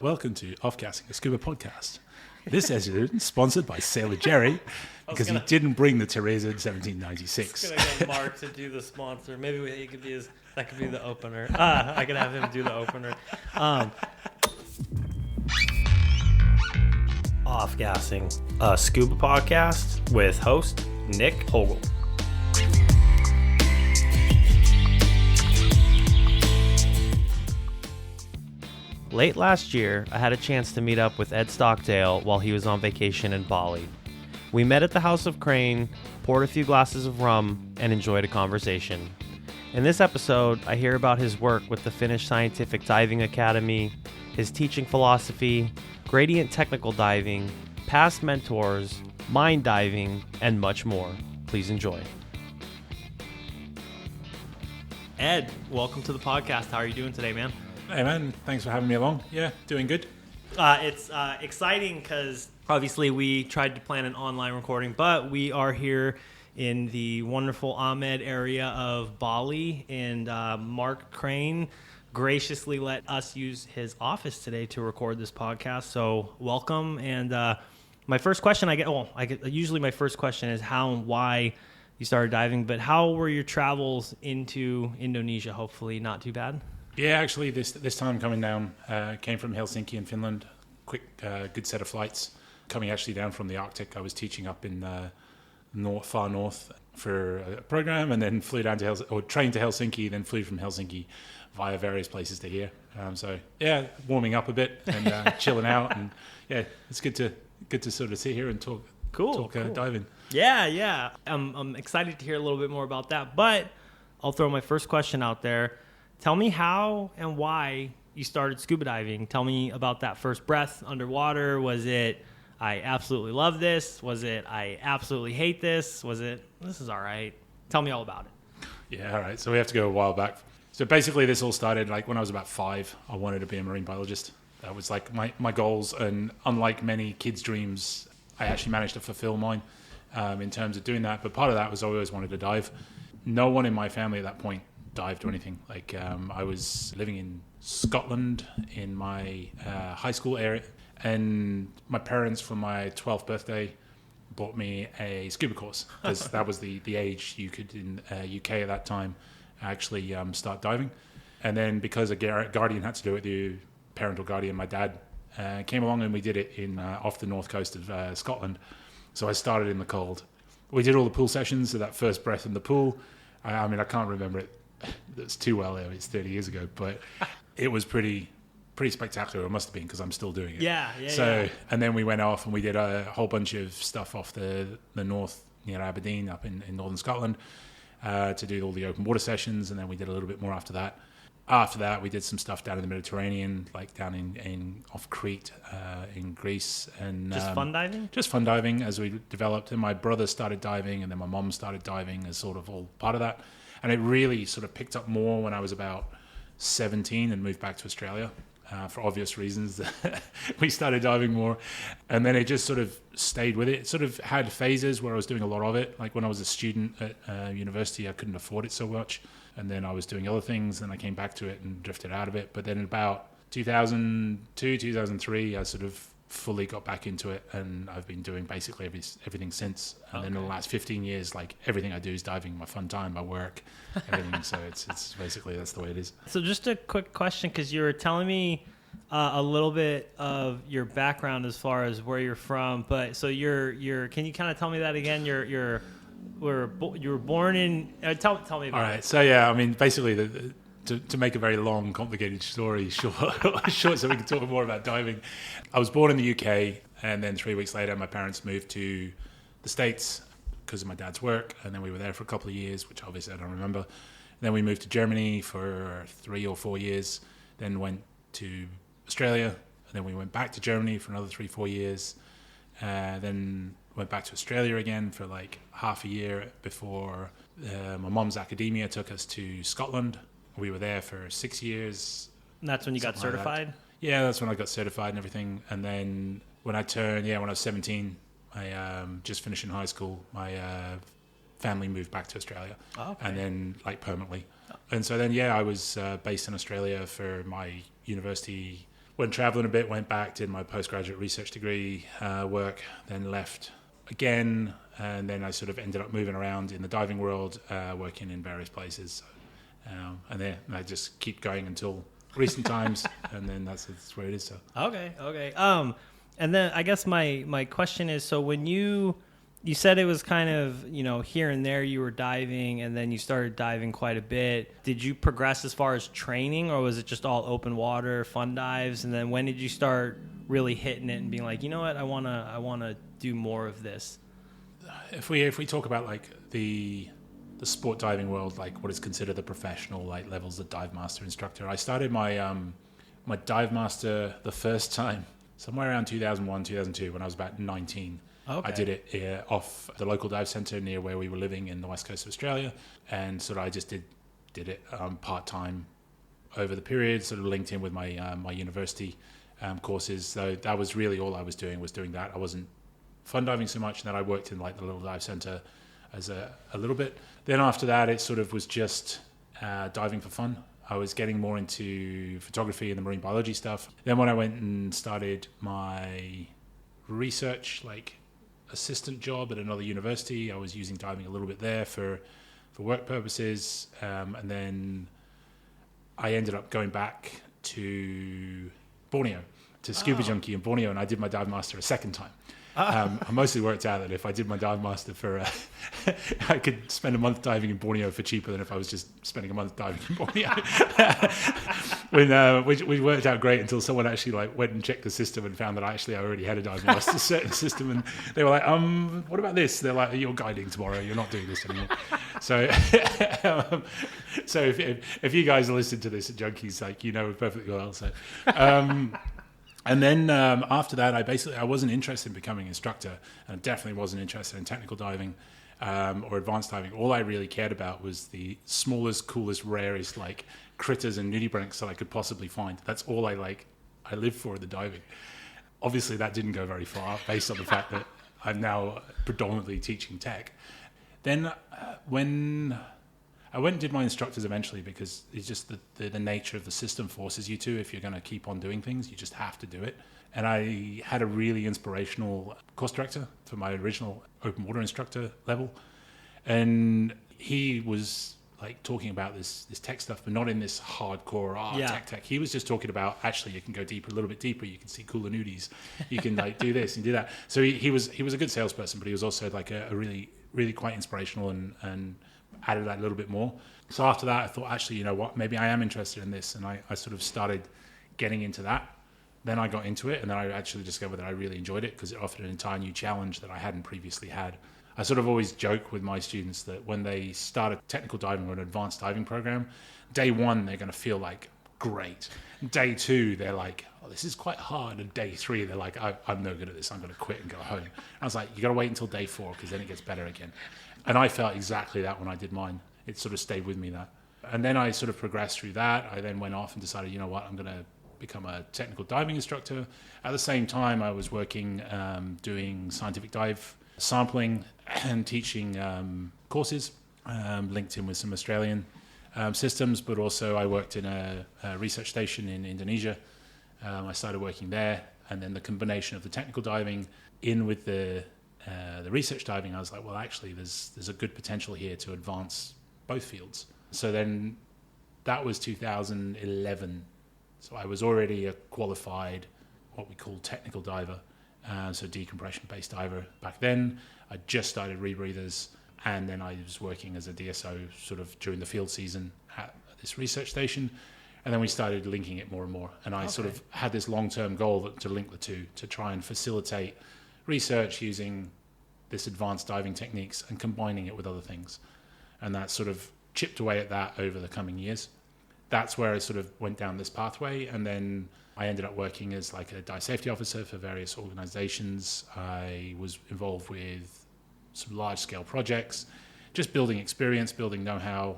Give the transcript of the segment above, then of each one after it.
Welcome to Offcasting, a scuba podcast. This episode is sponsored by Sailor Jerry because he didn't bring the Teresa in 1796. I'm going to get Mark to do the sponsor. Maybe he could be that could be the opener. I could have him do the opener. Offgassing, a scuba podcast with host Nick Hogel. Late last year, I had a chance to meet up with Edd Stockdale while he was on vacation in Bali. We met at the House of Crane, poured a few glasses of rum, and enjoyed a conversation. In this episode, I hear about his work with the Finnish Scientific Diving Academy, his teaching philosophy, gradient technical diving, past mentors, mind diving, and much more. Please enjoy. Edd, welcome to the podcast. How are you doing today, man? Hey man, thanks for having me along. Yeah, doing good. It's exciting because obviously we tried to plan an online recording, but we are here in the wonderful Ahmed area of Bali, and Mark Crane graciously let us use his office today to record this podcast. So welcome. And my first question usually my first question is how and why you started diving, but how were your travels into Indonesia? Hopefully not too bad. Yeah, actually this time coming down, came from Helsinki in Finland. Good set of flights. Coming actually down from the Arctic. I was teaching up in far north for a program, and then flew down to trained to Helsinki, then flew from Helsinki via various places to here. So yeah, warming up a bit and chilling out, and yeah, it's good to sort of sit here and talk. Cool. Diving. Yeah. I'm excited to hear a little bit more about that, but I'll throw my first question out there. Tell me how and why you started scuba diving. Tell me about that first breath underwater. Was it, I absolutely love this? Was it, I absolutely hate this? Was it, this is all right? Tell me all about it. Yeah, all right. So we have to go a while back. So basically this all started like when I was about 5. I wanted to be a marine biologist. That was like my goals. And unlike many kids' dreams, I actually managed to fulfill mine in terms of doing that. But part of that was I always wanted to dive. No one in my family at that point dived or anything. Like I was living in Scotland in my high school area, and my parents for my 12th birthday bought me a scuba course because that was the age you could in UK at that time actually start diving. And then because a guardian had to do it, the parental guardian, my dad came along, and we did it in off the north coast of Scotland. So I started in the cold. We did all the pool sessions, so that first breath in the pool, I mean I can't remember it that's too well. It's 30 years ago, but it was pretty spectacular. It must have been because I'm still doing it. Yeah. And then we went off and we did a whole bunch of stuff off the north near Aberdeen up in northern Scotland to do all the open water sessions, and then we did a little bit more after that. After that, we did some stuff down in the Mediterranean, like down in off Crete in Greece, and just fun diving. Just fun diving as we developed. And my brother started diving, and then my mom started diving as sort of all part of that. And it really sort of picked up more when I was about 17 and moved back to Australia for obvious reasons. We started diving more, and then it just sort of stayed with it. It sort of had phases where I was doing a lot of it. Like when I was a student at university, I couldn't afford it so much. And then I was doing other things, and I came back to it and drifted out of it. But then in about 2002, 2003, I sort of fully got back into it, and I've been doing basically everything since. And then in the last 15 years, like everything I do is diving. My fun time, my work, everything. So it's basically that's the way it is. So just a quick question, because you were telling me a little bit of your background as far as where you're from, but so you're can you kind of tell me that again? You were born in. Tell me about it. All right. So yeah, I mean, basically to make a very long, complicated story short, so we can talk more about diving. I was born in the UK, and then 3 weeks later, my parents moved to the States because of my dad's work, and then we were there for a couple of years, which obviously I don't remember. And then we moved to Germany for 3 or 4 years, then went to Australia, and then we went back to Germany for another 3-4 years, then went back to Australia again for like half a year before my mum's academia took us to Scotland. We were there for 6 years. And that's when you got certified? Yeah, that's when I got certified and everything. And then when I was 17, I just finishing high school, my family moved back to Australia. Oh, okay. And then like permanently. And so then, I was based in Australia for my university went traveling a bit, went back, did my postgraduate research degree work, then left again, and then I sort of ended up moving around in the diving world, working in various places. And then I just keep going until recent times, and then that's where it is. So Okay. And then I guess my question is, so when you said it was kind of, here and there you were diving, and then you started diving quite a bit. Did you progress as far as training, or was it just all open water, fun dives? And then when did you start really hitting it and being like, you know what, I wanna do more of this? If we talk about like the sport diving world, like what is considered the professional like levels of dive master instructor, I started my my dive master the first time somewhere around 2001, 2002 when I was about 19. Okay. I did it off the local dive centre near where we were living in the west coast of Australia, and sort of I just did it part-time over the period, sort of linked in with my my university courses. So that was really all I was doing that. I wasn't fun diving so much, and then I worked in like the little dive centre as a little bit. Then after that, it sort of was just diving for fun. I was getting more into photography and the marine biology stuff. Then when I went and started my research, like assistant job at another university, I was using diving a little bit there for work purposes. And then I ended up going back to Borneo, to Scuba Junkie in Borneo, and I did my dive master a second time. I mostly worked out that if I did my dive master I could spend a month diving in Borneo for cheaper than if I was just spending a month diving in Borneo. Which worked out great until someone actually like went and checked the system and found that I already had a dive master set in the system, and they were like, what about this? They're like, you're guiding tomorrow, you're not doing this anymore. So so if you guys are listening to this at Junkies, like, perfectly well. So and then after that, I wasn't interested in becoming an instructor, and definitely wasn't interested in technical diving or advanced diving. All I really cared about was the smallest, coolest, rarest like critters and nudibranchs that I could possibly find. That's all I lived for in the diving. Obviously, that didn't go very far based on the fact that I'm now predominantly teaching tech. Then when I went and did my instructors eventually, because it's just the nature of the system forces you to. If you're going to keep on doing things, you just have to do it. And I had a really inspirational course director for my original open water instructor level. And he was like talking about this tech stuff, but not in this hardcore tech. He was just talking about, actually, you can go deeper, a little bit deeper. You can see cooler nudies. You can like do this and do that. So he was a good salesperson, but he was also like a really, really quite inspirational and added that a little bit more. So after that, I thought, actually, you know what, maybe I am interested in this. And I sort of started getting into that. Then I got into it, and then I actually discovered that I really enjoyed it because it offered an entire new challenge that I hadn't previously had. I sort of always joke with my students that when they start a technical diving or an advanced diving program, day one, they're going to feel like, great. Day two, they're like, oh, this is quite hard. And day three, they're like, I'm no good at this. I'm going to quit and go home. I was like, you got to wait until day four because then it gets better again. And I felt exactly that when I did mine. It sort of stayed with me that. And then I sort of progressed through that. I then went off and decided, you know what, I'm going to become a technical diving instructor. At the same time, I was working doing scientific dive sampling and teaching courses, linked in with some Australian systems, but also I worked in a research station in Indonesia. I started working there, and then the combination of the technical diving in with the research diving, I was like, well, actually, there's a good potential here to advance both fields. So then that was 2011. So I was already a qualified, what we call technical diver, so decompression-based diver back then. I just started rebreathers, and then I was working as a DSO sort of during the field season at this research station. And then we started linking it more and more. And I sort of had this long-term goal to link the two, to try and facilitate research using this advanced diving techniques and combining it with other things. And that sort of chipped away at that over the coming years. That's where I sort of went down this pathway. And then I ended up working as like a dive safety officer for various organizations. I was involved with some large-scale projects, just building experience, building know-how,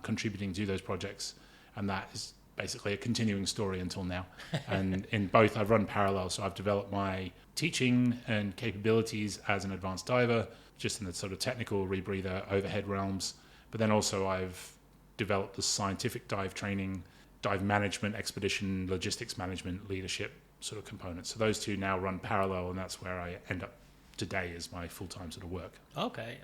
contributing to those projects. And that is basically a continuing story until now. And in both, I've run parallel. So I've developed my teaching and capabilities as an advanced diver, just in the sort of technical rebreather overhead realms. But then also I've developed the scientific dive training, dive management, expedition, logistics management, leadership sort of components. So those two now run parallel, and that's where I end up today as my full-time sort of work. Okay.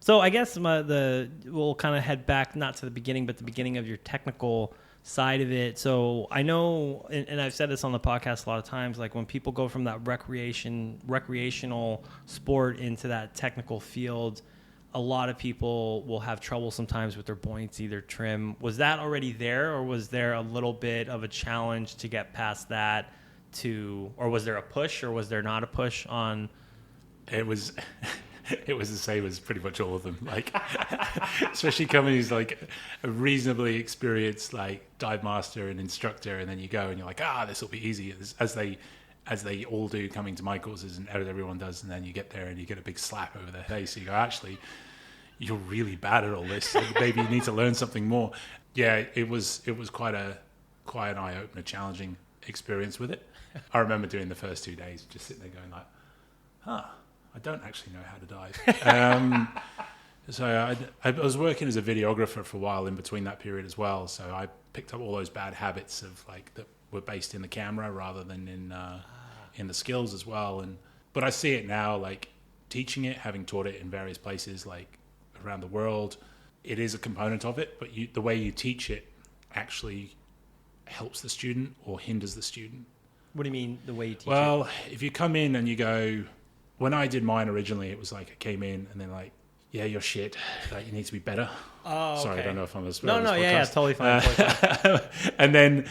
So I guess we'll kind of head back, not to the beginning, but the beginning of your technical side of it. So I know, and I've said this on the podcast a lot of times, like when people go from that recreational sport into that technical field, a lot of people will have trouble sometimes with their buoyancy, their trim. Was that already there, or was there a little bit of a challenge to get past that or was there a push, or was there not a push on? It was the same as pretty much all of them. Like, especially coming as like a reasonably experienced like dive master and instructor, and then you go and you're like, this will be easy, as they all do coming to my courses, and everyone does, and then you get there and you get a big slap over the face. You go, actually, you're really bad at all this. Like, maybe you need to learn something more. Yeah, it was quite an eye opener, challenging experience with it. I remember doing the first 2 days, just sitting there going like, I don't actually know how to dive. So I was working as a videographer for a while in between that period as well. So I picked up all those bad habits of like that were based in the camera rather than in the skills as well. But I see it now, like teaching it, having taught it in various places like around the world. It is a component of it, but the way you teach it actually helps the student or hinders the student. What do you mean the way you teach it? Well, if you come in and you go, when I did mine originally, it was like I came in and then like, yeah, you're shit. Like, you need to be better. Oh, okay. Sorry, I don't know if I'm a No, yeah, totally fine. And then,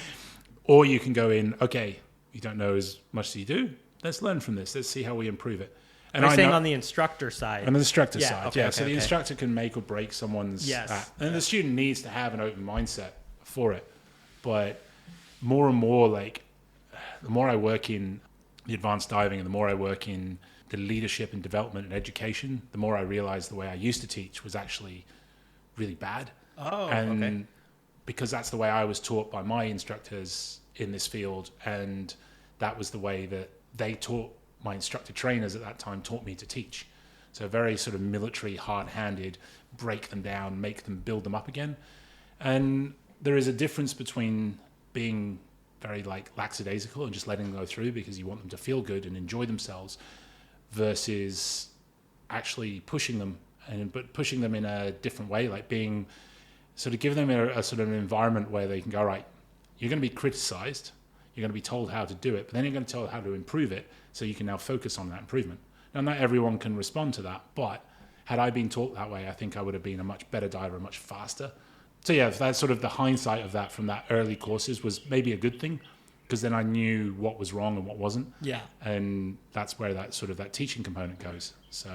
or you can go in, okay, you don't know as much as you do. Let's learn from this. Let's see how we improve it. And I'm saying on the instructor side. On the instructor side, okay, so the instructor can make or break someone's... Yes. And the student needs to have an open mindset for it. But more and more, like, the more I work in the advanced diving and the more I work in the leadership and development and education, the more I realize the way I used to teach was actually really bad. Oh, and okay. Because that's the way I was taught by my instructors in this field, and that was the way that they taught my instructor trainers at that time, taught me to teach. So very sort of military, hard-handed, break them down, make them, build them up again. And there is a difference between being very like lackadaisical and just letting them go through because you want them to feel good and enjoy themselves, versus actually pushing them, but pushing them in a different way, like being sort of giving them a sort of an environment where they can go, right, you're going to be criticized, you're going to be told how to do it, but then you're going to tell how to improve it, so you can now focus on that improvement. Now, not everyone can respond to that, but had I been taught that way, I think I would have been a much better diver, much faster. So yeah, that's sort of the hindsight of that from that early courses was maybe a good thing, because then I knew what was wrong and what wasn't. Yeah. And that's where that sort of that teaching component goes. So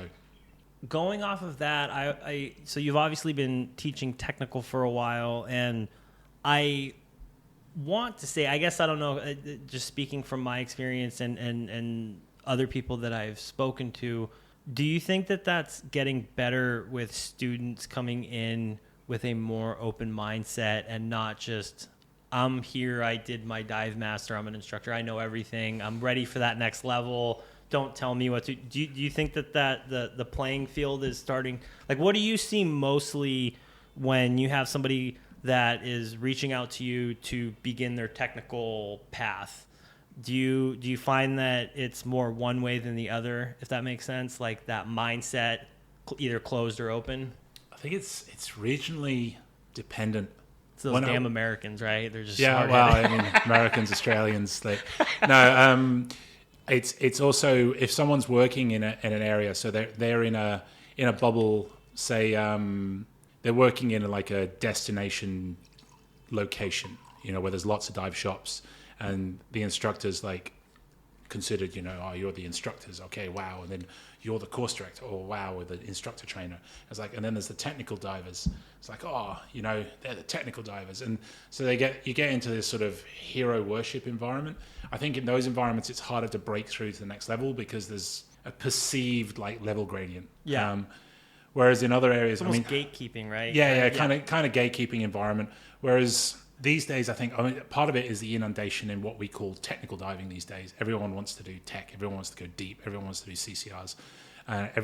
going off of that, so you've obviously been teaching technical for a while, and I want to say, I guess I don't know, just speaking from my experience and other people that I've spoken to, do you think that that's getting better with students coming in with a more open mindset and not just, I'm here, I did my dive master, I'm an instructor, I know everything, I'm ready for that next level, don't tell me what to do? Do you think that the playing field is starting, like, what do you see mostly when you have somebody that is reaching out to you to begin their technical path? Do you find that it's more one way than the other, if that makes sense, like that mindset either closed or open? I think it's regionally dependent. It's those damn Americans, right? They're just well, I mean, Americans, Australians. It's also if someone's working in an area, so they're in a bubble. Say they're working in like a destination location, where there's lots of dive shops, and the instructors like considered, oh, you're the instructors, okay, wow, and then you're the course director, oh wow, or the instructor trainer. It's like, and then there's the technical divers. It's like, oh, they're the technical divers, and so you get into this sort of hero worship environment. I think in those environments it's harder to break through to the next level because there's a perceived like level gradient. Yeah. Whereas in other areas, it's almost gatekeeping, right? Yeah, kind of gatekeeping environment. Whereas these days, I think part of it is the inundation in what we call technical diving these days. Everyone wants to do tech. Everyone wants to go deep. Everyone wants to do CCRs.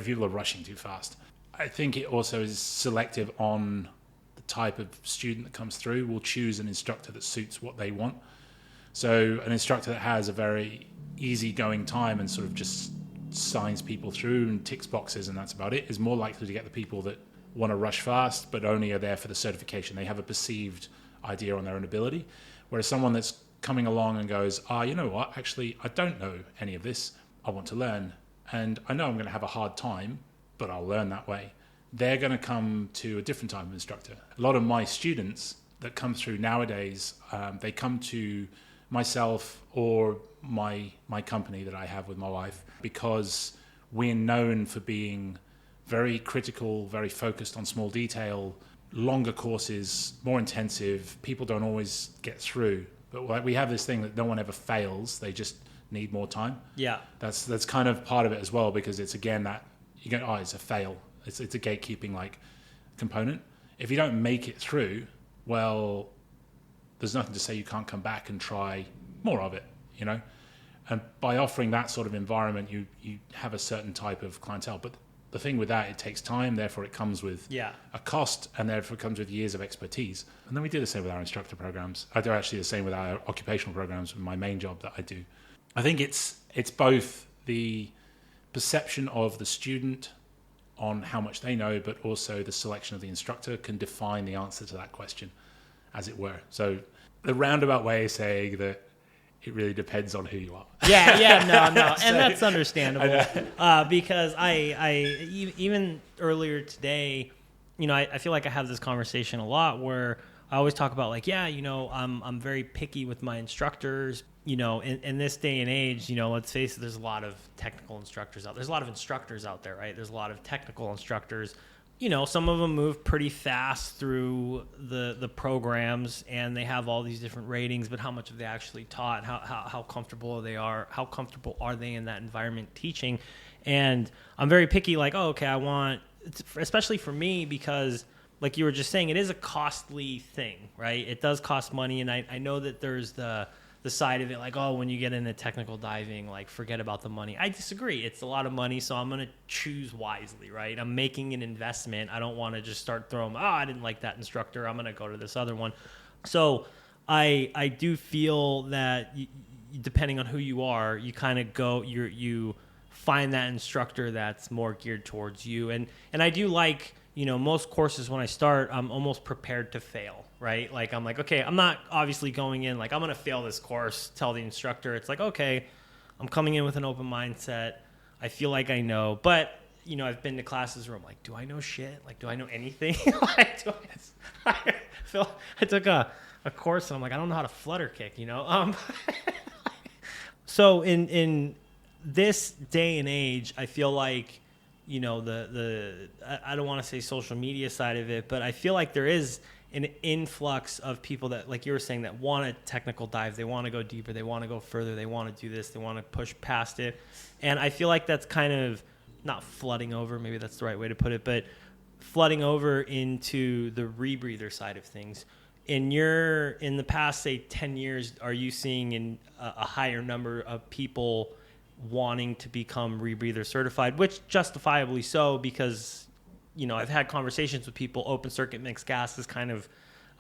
People are rushing too fast. I think it also is selective on the type of student that comes through will choose an instructor that suits what they want. So an instructor that has a very easygoing time and sort of just signs people through and ticks boxes and that's about it is more likely to get the people that want to rush fast but only are there for the certification. They have a perceived idea on their own ability. Whereas someone that's coming along and goes, you know what, actually, I don't know any of this. I want to learn. And I know I'm going to have a hard time, but I'll learn that way. They're going to come to a different type of instructor. A lot of my students that come through nowadays, they come to myself or my company that I have with my wife because we're known for being very critical, very focused on small detail, longer courses, more intensive. People don't always get through. But we have this thing that no one ever fails. They just need more time. Yeah. That's kind of part of it as well, because it's again that you go, it's a fail. It's a gatekeeping like component. If you don't make it through, well, there's nothing to say you can't come back and try more of it, you know? And by offering that sort of environment, you have a certain type of clientele. But the thing with that, it takes time, therefore it comes with a cost, and therefore it comes with years of expertise. And then we do the same with our instructor programs. I do actually the same with our occupational programs, with my main job that I do. I think it's both the perception of the student on how much they know, but also the selection of the instructor can define the answer to that question, as it were. So the roundabout way is saying that it really depends on who you are. No. And that's understandable. Because I even earlier today, I feel like I have this conversation a lot where I always talk about like, I'm very picky with my instructors. In this day and age, let's face it, there's a lot of technical instructors out there. There's a lot of instructors out there, right? There's a lot of technical instructors. Some of them move pretty fast through the programs, and they have all these different ratings, but how much have they actually taught? How comfortable how comfortable are they in that environment teaching? And I'm very picky, like, I want, especially for me, because like you were just saying, it is a costly thing, right? It does cost money, and I know that there's the side of it, like, when you get into technical diving, like, forget about the money. I disagree. It's a lot of money, so I'm going to choose wisely, right? I'm making an investment. I don't want to just start throwing, I didn't like that instructor, I'm going to go to this other one. So I do feel that depending on who you are, you kind of go, you find that instructor that's more geared towards you. And I do like, most courses when I start, I'm almost prepared to fail, right? Like, I'm like, okay, I'm not obviously going in like, I'm going to fail this course, tell the instructor. It's like, okay, I'm coming in with an open mindset. I feel like I know, but I've been to classes where I'm like, do I know shit? Like, do I know anything? I took a course and I'm like, I don't know how to flutter kick, So in this day and age, I feel like, I don't want to say social media side of it, but I feel like there is an influx of people that, like you were saying, that want a technical dive. They want to go deeper. They want to go further. They want to do this. They want to push past it. And I feel like that's kind of not flooding over. Maybe that's the right way to put it, but flooding over into the rebreather side of things. In the past, say 10 years, are you seeing a higher number of people wanting to become rebreather certified, which justifiably so, because I've had conversations with people. Open circuit mixed gas is kind of,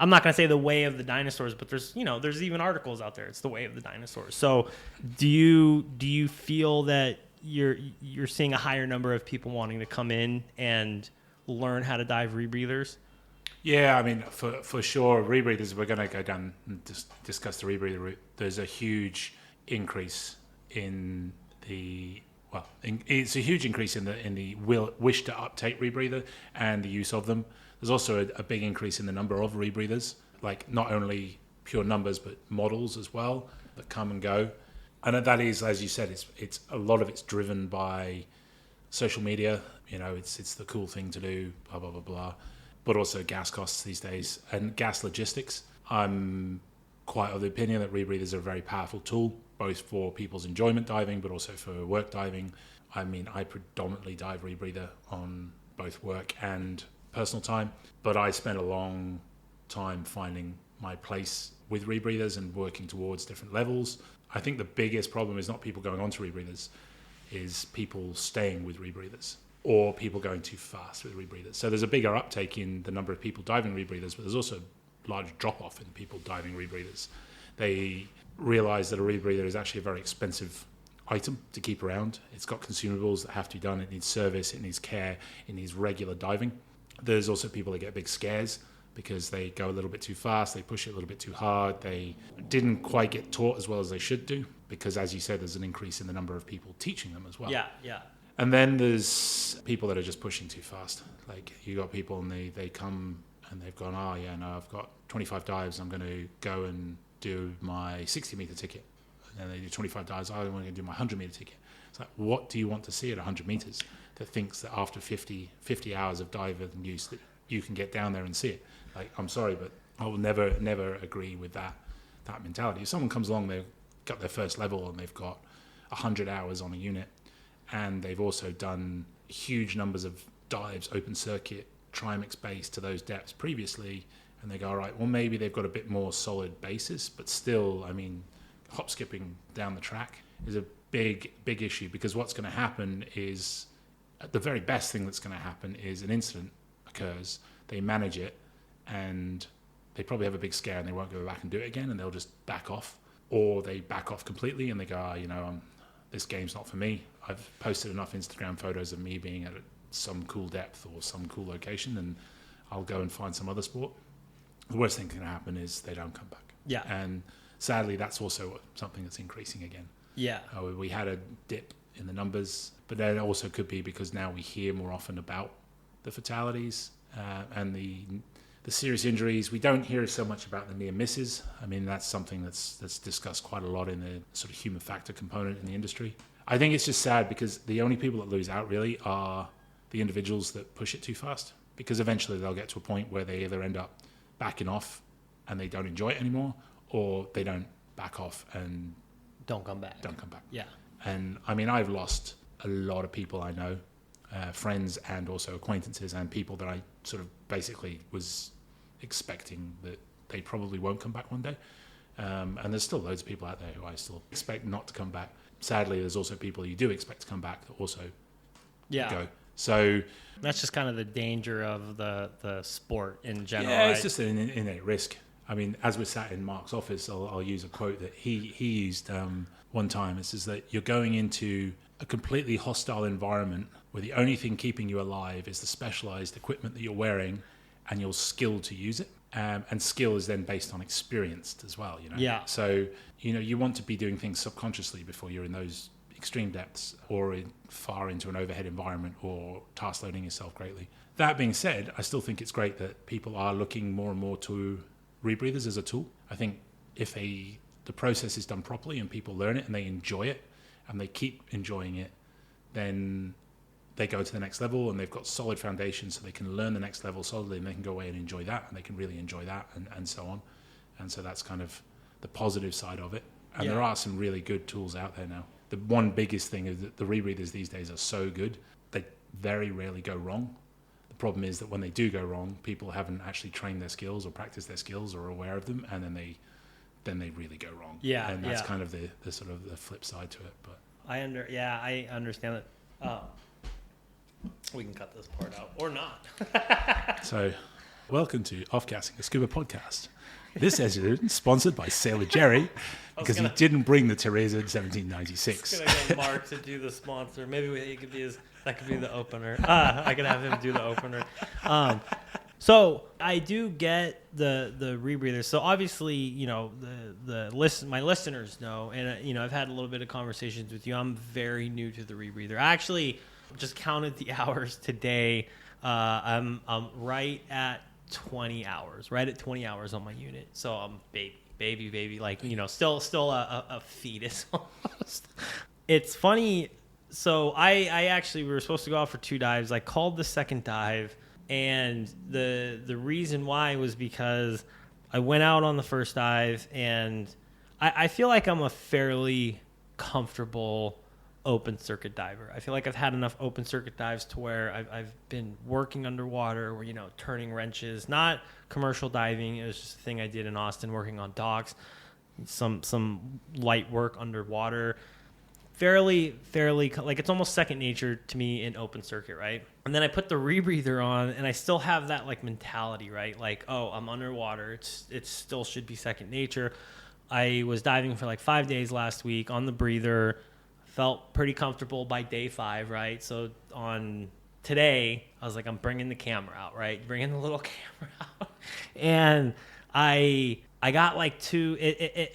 I'm not going to say the way of the dinosaurs, but there's even articles out there. It's the way of the dinosaurs. So do you feel that you're seeing a higher number of people wanting to come in and learn how to dive rebreathers? Yeah, I mean, for sure, rebreathers, we're going to go down and discuss the rebreather route. There's a huge increase in it's a huge increase in the wish to uptake rebreather and the use of them. There's also a big increase in the number of rebreathers, like not only pure numbers but models as well that come and go. And that is, as you said, it's a lot of it's driven by social media. It's the cool thing to do, blah blah blah blah. But also gas costs these days and gas logistics. I'm quite of the opinion that rebreathers are a very powerful tool, both for people's enjoyment diving, but also for work diving. I mean, I predominantly dive rebreather on both work and personal time, but I spent a long time finding my place with rebreathers and working towards different levels. I think the biggest problem is not people going on to rebreathers, is people staying with rebreathers. or people going too fast with rebreathers. So there's a bigger uptake in the number of people diving rebreathers, but there's also a large drop-off in people diving rebreathers. They realize that a rebreather is actually a very expensive item to keep around. It's got consumables that have to be done. It needs service, it needs care, it needs regular diving. There's also people that get big scares because they go a little bit too fast, they push it a little bit too hard, they didn't quite get taught as well as they should do, because as you said, there's an increase in the number of people teaching them as well. Yeah. And then there's people that are just pushing too fast. Like you got people and they come and they've gone, I've got 25 dives, I'm going to go and do my 60 meter ticket. And they do 25 dives, I want to do my 100 meter ticket. It's like, what do you want to see at 100 meters that thinks that after 50 hours of diving use that you can get down there and see it? Like, I'm sorry, but I will never agree with that mentality. If someone comes along, they've got their first level and they've got 100 hours on a unit, and they've also done huge numbers of dives, open circuit, trimix base to those depths previously, and they go, all right, well, maybe they've got a bit more solid basis, but still, I mean, hop skipping down the track is a big issue, because what's going to happen is, the very best thing that's going to happen is an incident occurs, they manage it, and they probably have a big scare and they won't go back and do it again, and they'll just back off, or they back off completely and they go, this game's not for me. I've posted enough Instagram photos of me being at some cool depth or some cool location, and I'll go and find some other sport. The worst thing that can happen is they don't come back. Yeah. And sadly, that's also something that's increasing again. Yeah. We had a dip in the numbers, but that also could be because now we hear more often about the fatalities and the serious injuries. We don't hear so much about the near misses. I mean, that's something that's discussed quite a lot in the sort of human factor component in the industry. I think it's just sad because the only people that lose out really are the individuals that push it too fast, because eventually they'll get to a point where they either end up backing off and they don't enjoy it anymore, or they don't back off and don't come back. Yeah. And I mean, I've lost a lot of people I know, friends and also acquaintances, and people that I sort of basically was expecting that they probably won't come back one day. And there's still loads of people out there who I still expect not to come back. Sadly, there's also people you do expect to come back that also go. So that's just kind of the danger of the sport in general. Yeah, right? It's just an innate risk. I mean, as we're sat in Mark's office, I'll use a quote that he used one time. It says that you're going into a completely hostile environment where the only thing keeping you alive is the specialized equipment that you're wearing and your skill to use it. And skill is then based on experience as well, Yeah. So, you want to be doing things subconsciously before you're in those extreme depths or far into an overhead environment or task loading yourself greatly. That being said, I still think it's great that people are looking more and more to rebreathers as a tool. I think if the process is done properly and people learn it and they enjoy it and they keep enjoying it, then they go to the next level and they've got solid foundations, so they can learn the next level solidly and they can go away and enjoy that, and they can really enjoy that, and so on. And so that's kind of the positive side of it. And there are some really good tools out there now. The one biggest thing is that the rebreathers these days are so good, they very rarely go wrong. The problem is that when they do go wrong, people haven't actually trained their skills or practiced their skills or are aware of them, and then they really go wrong. Yeah, and that's kind of the sort of the flip side to it. But I understand that. We can cut this part out or not. So, welcome to Offcasting, a scuba podcast. This episode is sponsored by Sailor Jerry because he didn't bring the Teresa in 1796. I was gonna get Mark to do the sponsor. Maybe that could be the opener. I could have him do the opener. So I do get the rebreathers. So obviously, my listeners know, and I've had a little bit of conversations with you. I'm very new to the rebreather. I actually just counted the hours today. I'm right at 20 hours, right at 20 hours on my unit. So I'm baby, like, still a fetus almost. It's funny. So I actually, we were supposed to go out for 2 dives. I called the second dive, and the reason why was because I went out on the first dive, and I feel like I'm a fairly comfortable open circuit diver. I feel like I've had enough open circuit dives to where I've been working underwater, or turning wrenches, not commercial diving. It was just a thing I did in Austin, working on docks, some light work underwater. fairly, like it's almost second nature to me in open circuit, right? And then I put the rebreather on, and I still have that like mentality, right? Like, oh, I'm underwater. It still should be second nature. I was diving for like 5 days last week on the breather. Felt pretty comfortable by day 5, right? So on today, I was like, I'm bringing the camera out, right? Bringing the little camera out, and I got like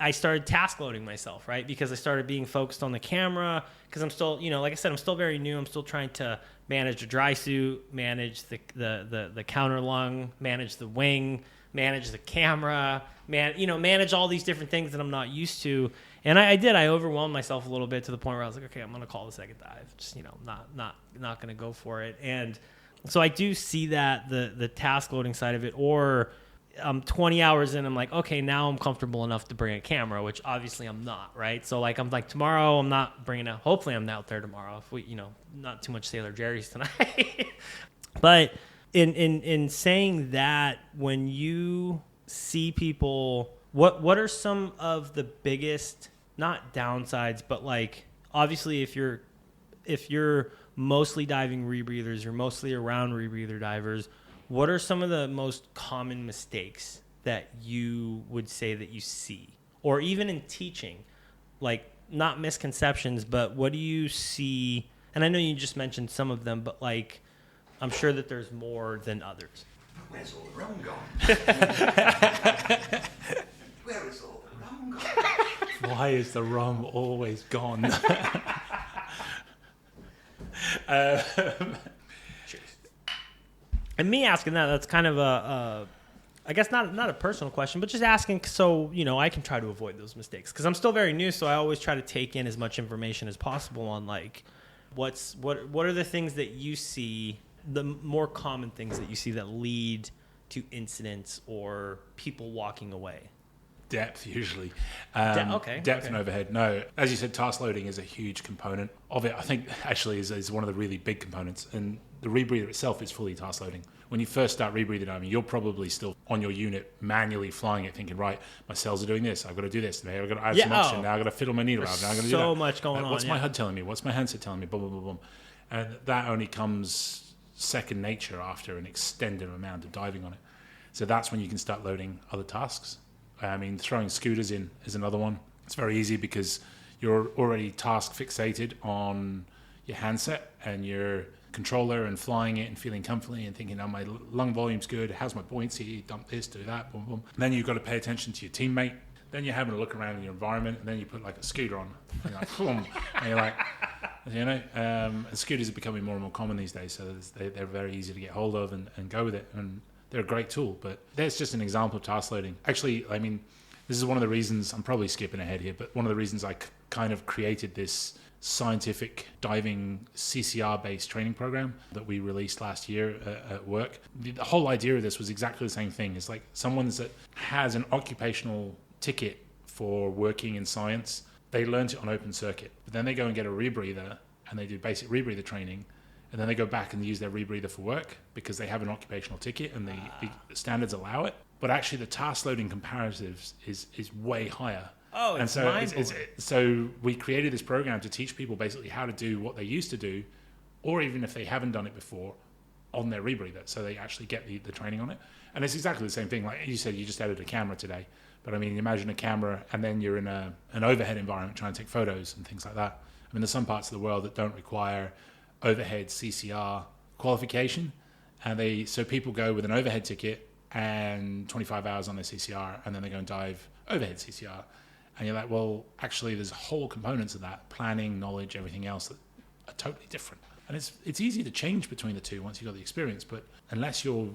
I started task loading myself, right? Because I started being focused on the camera because I'm still, like I said, I'm still very new. I'm still trying to manage the dry suit, manage the counter lung, manage the wing, manage the camera, manage all these different things that I'm not used to. And I overwhelmed myself a little bit to the point where I was like, okay, I'm going to call the second dive. Just, not going to go for it. And so I do see that the task loading side of it, or I'm 20 hours in, I'm like, okay, now I'm comfortable enough to bring a camera, which obviously I'm not, right? So like, I'm like, tomorrow I'm not bringing a, hopefully I'm out there tomorrow if we, not too much Sailor Jerry's tonight. But in saying that, when you see people, what are some of the biggest, not downsides, but like, obviously if you're mostly diving rebreathers, you're mostly around rebreather divers, what are some of the most common mistakes that you would say that you see? Or even in teaching, like not misconceptions, but what do you see? And I know you just mentioned some of them, but like, I'm sure that there's more than others. Where's all the rum gone? Where is all the rum gone? Why is the rum always gone? And me asking that's kind of I guess not a personal question, but just asking so, I can try to avoid those mistakes. Because I'm still very new, so I always try to take in as much information as possible on, like, what are the things that you see, the more common things that you see that lead to incidents or people walking away? Depth, usually. Okay. Depth and overhead. No, as you said, task loading is a huge component of it. I think actually is one of the really big components. And the rebreather itself is fully task loading. When you first start rebreather diving, you're probably still on your unit manually flying it, thinking, right, my cells are doing this. I've got to do this. Now I've got to add some oxygen. Now I've got to fiddle my needle out. Now I'm going to do that. So much going on. What's my HUD telling me? What's my handset telling me? Boom, boom, boom, boom. And that only comes second nature after an extended amount of diving on it. So that's when you can start loading other tasks. I mean, throwing scooters in is another one. It's very easy because you're already task fixated on your handset and your controller and flying it and feeling comfortably and thinking, oh, my lung volume's good. How's my buoyancy? Dump this, do that, boom, boom. And then you've got to pay attention to your teammate. Then you're having a look around in your environment, and then you put like a scooter on, and you're like, boom, and you're like, and scooters are becoming more and more common these days, so they're very easy to get hold of and go with it. And they're a great tool, but there's just an example of task loading. Actually, I mean, this is one of the reasons, I'm probably skipping ahead here, but one of the reasons I kind of created this scientific diving CCR-based training program that we released last year at work. The whole idea of this was exactly the same thing. It's like someone that has an occupational ticket for working in science, they learned it on open circuit, but then they go and get a rebreather and they do basic rebreather training. And then they go back and use their rebreather for work because they have an occupational ticket and the standards allow it. But actually, the task loading comparatives is way higher. Oh, it's mind-blowing. So we created this program to teach people basically how to do what they used to do, or even if they haven't done it before, on their rebreather. So they actually get the training on it. And it's exactly the same thing. Like you said, you just added a camera today. But I mean, imagine a camera and then you're in an overhead environment trying to take photos and things like that. I mean, there's some parts of the world that don't require overhead CCR qualification, and so people go with an overhead ticket and 25 hours on their CCR, and then they go and dive overhead CCR, and you're like, well, actually there's whole components of that, planning, knowledge, everything else, that are totally different. And it's easy to change between the two once you've got the experience, but unless you've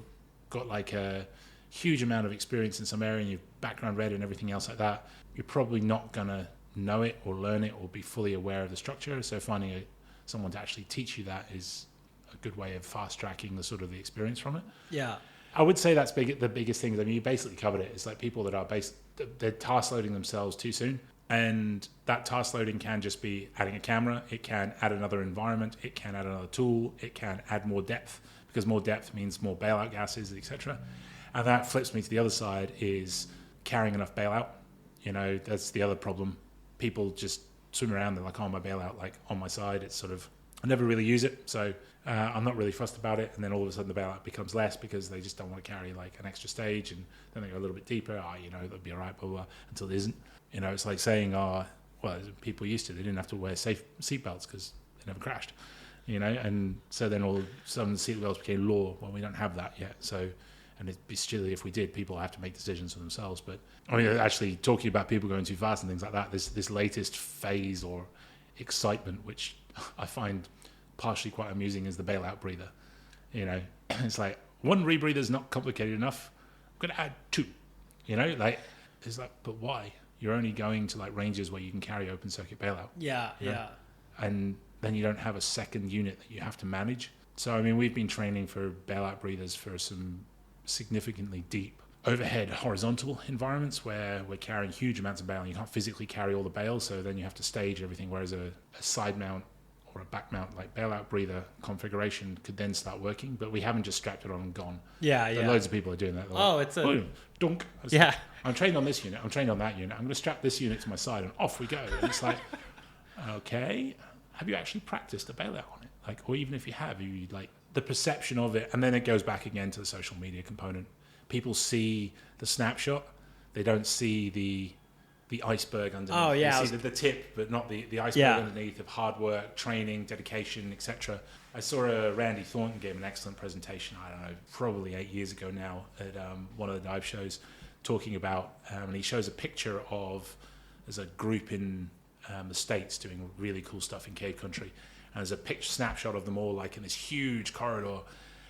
got like a huge amount of experience in some area and you've background read and everything else like that, you're probably not going to know it or learn it or be fully aware of the structure. So finding someone to actually teach you that is a good way of fast tracking the experience from it. Yeah, I would say that's the biggest thing. I mean, you basically covered it. It's like people that they're task loading themselves too soon, and that task loading can just be adding a camera. It can add another environment. It can add another tool. It can add more depth, because more depth means more bailout gases, etc. And that flips me to the other side, is carrying enough bailout. That's the other problem. People just swim around. They're like, oh, my bailout, like on my side. It's sort of, I never really use it. So I'm not really fussed about it. And then all of a sudden the bailout becomes less because they just don't want to carry like an extra stage. And then they go a little bit deeper. That'll be all right, blah, blah, blah, until it isn't. It's like saying, well, people used to, they didn't have to wear safe seatbelts because they never crashed, and so then all of a sudden seatbelts became law. Well, we don't have that yet. So, and it'd be silly if we did. People have to make decisions for themselves. But actually talking about people going too fast and things like that, this latest phase or excitement, which I find partially quite amusing, is the bailout breather. It's like, one rebreather is not complicated enough. I'm going to add 2, it's like, but why? You're only going to like ranges where you can carry open circuit bailout. Yeah. And then you don't have a second unit that you have to manage. So, we've been training for bailout breathers for some significantly deep overhead horizontal environments where we're carrying huge amounts of bail and you can't physically carry all the bail. So then you have to stage everything. Whereas a side mount or a back mount like bailout breather configuration could then start working. But we haven't just strapped it on and gone. Yeah. Loads of people are doing that. It's a... Boom, dunk. Yeah. I'm trained on this unit. I'm trained on that unit. I'm going to strap this unit to my side and off we go. And it's like, okay, have you actually practiced a bailout on it? Like, or even if you have, you like the perception of it. And then it goes back again to the social media component. People see the snapshot. They don't see the iceberg underneath. Oh, yeah. They see the tip, but not the iceberg underneath of hard work, training, dedication, etc. I saw Randy Thornton gave an excellent presentation, I don't know, probably 8 years ago now at one of the dive shows, talking about, and he shows a picture of, there's a group in the States doing really cool stuff in cave country. And there's a picture snapshot of them all like in this huge corridor.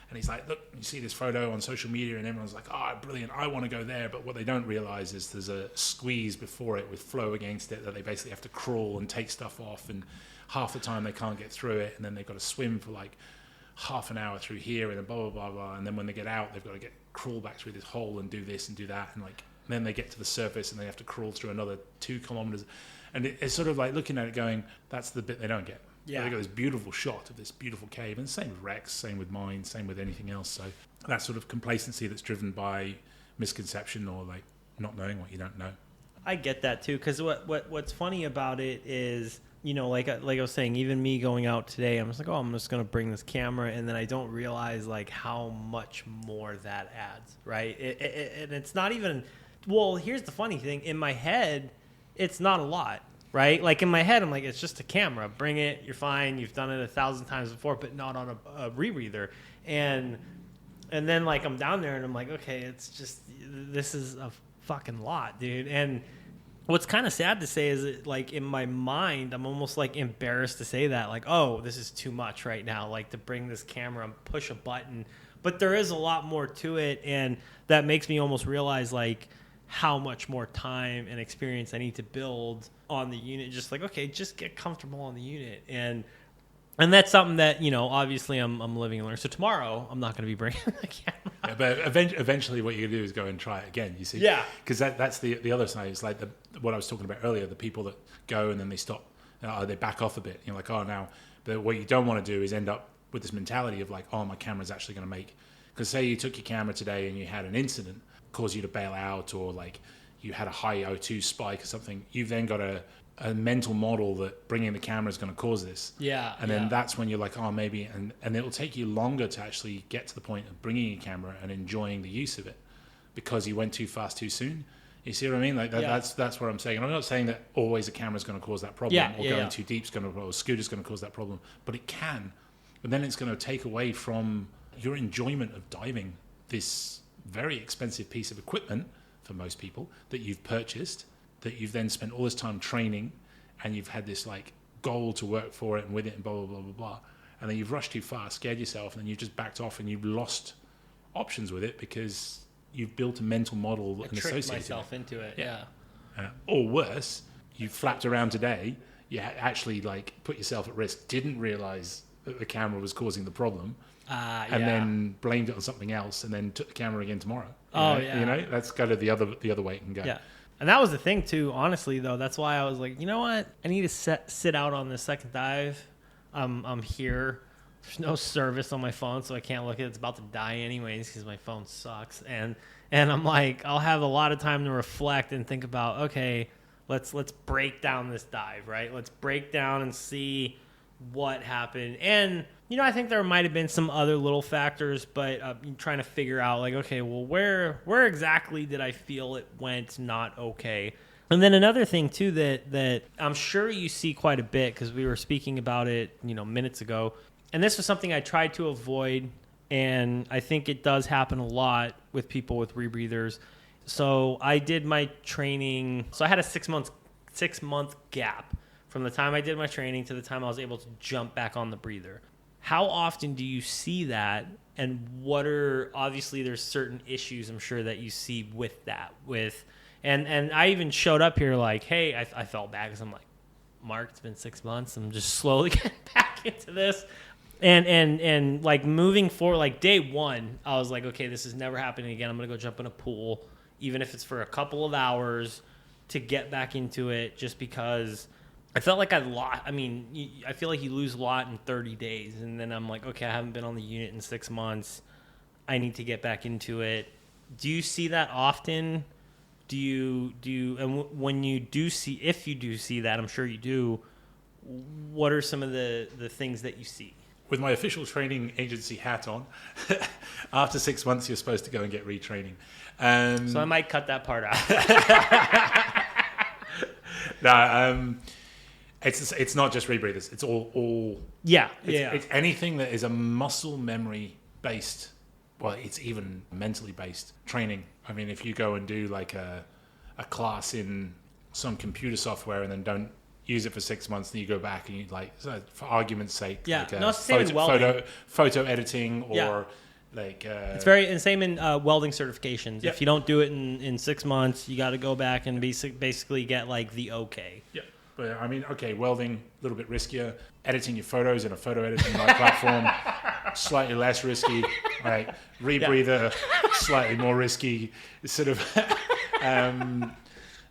And he's like, look, you see this photo on social media and everyone's like, oh, brilliant, I want to go there. But what they don't realize is there's a squeeze before it with flow against it that they basically have to crawl and take stuff off. And half the time they can't get through it. And then they've got to swim for like half an hour through here and then blah, blah, blah, blah. And then when they get out, they've got to crawl back through this hole and do this and do that. And like, then they get to the surface and they have to crawl through another 2 kilometers. And it's sort of like looking at it going, that's the bit they don't get. Yeah. They've got this beautiful shot of this beautiful cave. And same with Rex, same with mine, same with anything else. So that sort of complacency that's driven by misconception or like not knowing what you don't know. I get that too, because what's funny about it is, like I was saying, even me going out today, I'm just like, I'm just going to bring this camera, and then I don't realize like how much more that adds, right? And it's not even, well, here's the funny thing. In my head, it's not a lot. Right? Like in my head, I'm like, it's just a camera. Bring it. You're fine. You've done it 1,000 times before, but not on a rebreather. And then like I'm down there and I'm like, okay, it's just, this is a fucking lot, dude. And what's kind of sad to say is that, like, in my mind, I'm almost like embarrassed to say that, like, oh, this is too much right now, like to bring this camera and push a button. But there is a lot more to it. And that makes me almost realize like how much more time and experience I need to build on the unit. Just like, okay, just get comfortable on the unit. And that's something that, obviously I'm living and learning. So tomorrow I'm not going to be bringing the camera. Yeah, but eventually what you're going to do is go and try it again, you see? Yeah. Because that's the other side. It's like what I was talking about earlier, the people that go and then they stop, they back off a bit. You're like, oh, now. But what you don't want to do is end up with this mentality of like, oh, my camera's actually going to make. Because say you took your camera today and you had an incident, cause you to bail out, or like you had a high O2 spike or something, you've then got a mental model that bringing the camera is going to cause this. Yeah. And then that's when you're like, oh, maybe, and it'll take you longer to actually get to the point of bringing a camera and enjoying the use of it because you went too fast too soon. You see what I mean? Like that's what I'm saying. And I'm not saying that always a camera is going to cause that problem, or going too deep is going to, or a scooter is going to cause that problem, but it can. But then it's going to take away from your enjoyment of diving this very expensive piece of equipment for most people that you've purchased, that you've then spent all this time training, and you've had this like goal to work for it and with it and blah, blah, blah, blah, blah. And then you've rushed too fast, scared yourself, and then you've just backed off and you've lost options with it because you've built a mental model and tricked myself into it. Yeah. Or worse, you flapped around today, you actually like put yourself at risk, didn't realize that the camera was causing the problem, and then blamed it on something else, and then took the camera again tomorrow. That's kind of the other way it can go. Yeah. And that was the thing too, honestly, though. That's why I was like, you know what? I need to sit out on this second dive. I'm here. There's no service on my phone, so I can't look at it. It's about to die anyways because my phone sucks. And I'm like, I'll have a lot of time to reflect and think about, okay, let's break down this dive, right? Let's break down and see what happened. And I think there might have been some other little factors, but trying to figure out like, okay, well, where exactly did I feel it went not okay? And then another thing too that I'm sure you see quite a bit, because we were speaking about it minutes ago, and this was something I tried to avoid, and I think it does happen a lot with people with rebreathers. So I did my training. So I had a 6 month gap from the time I did my training to the time I was able to jump back on the breather. How often do you see that? And what are, obviously there's certain issues I'm sure that you see with that. And I even showed up here like, hey, I felt bad because I'm like, Mark, it's been 6 months. I'm just slowly getting back into this. And like moving forward, like day one, I was like, okay, this is never happening again. I'm going to go jump in a pool, even if it's for a couple of hours, to get back into it, just because I felt like I lost. I mean, I feel like you lose a lot in 30 days. And then I'm like, okay, I haven't been on the unit in 6 months. I need to get back into it. Do you see that often? And when you do see, if you do see that, I'm sure you do, what are some of the things that you see? With my official training agency hat on, after 6 months, you're supposed to go and get retraining. So I might cut that part out. No, it's not just rebreathers. It's all. It's anything that is a muscle memory based. Well, it's even mentally based training. I mean, if you go and do like a class in some computer software and then don't use it for 6 months, then you go back and you for argument's sake, it's the same in photo editing or it's very and same in welding certifications. Yep. If you don't do it in 6 months, you got to go back and basically get like the okay. Yeah. But I mean, okay, welding a little bit riskier. Editing your photos in a photo editing platform, slightly less risky. Right, rebreather, slightly more risky. Sort of.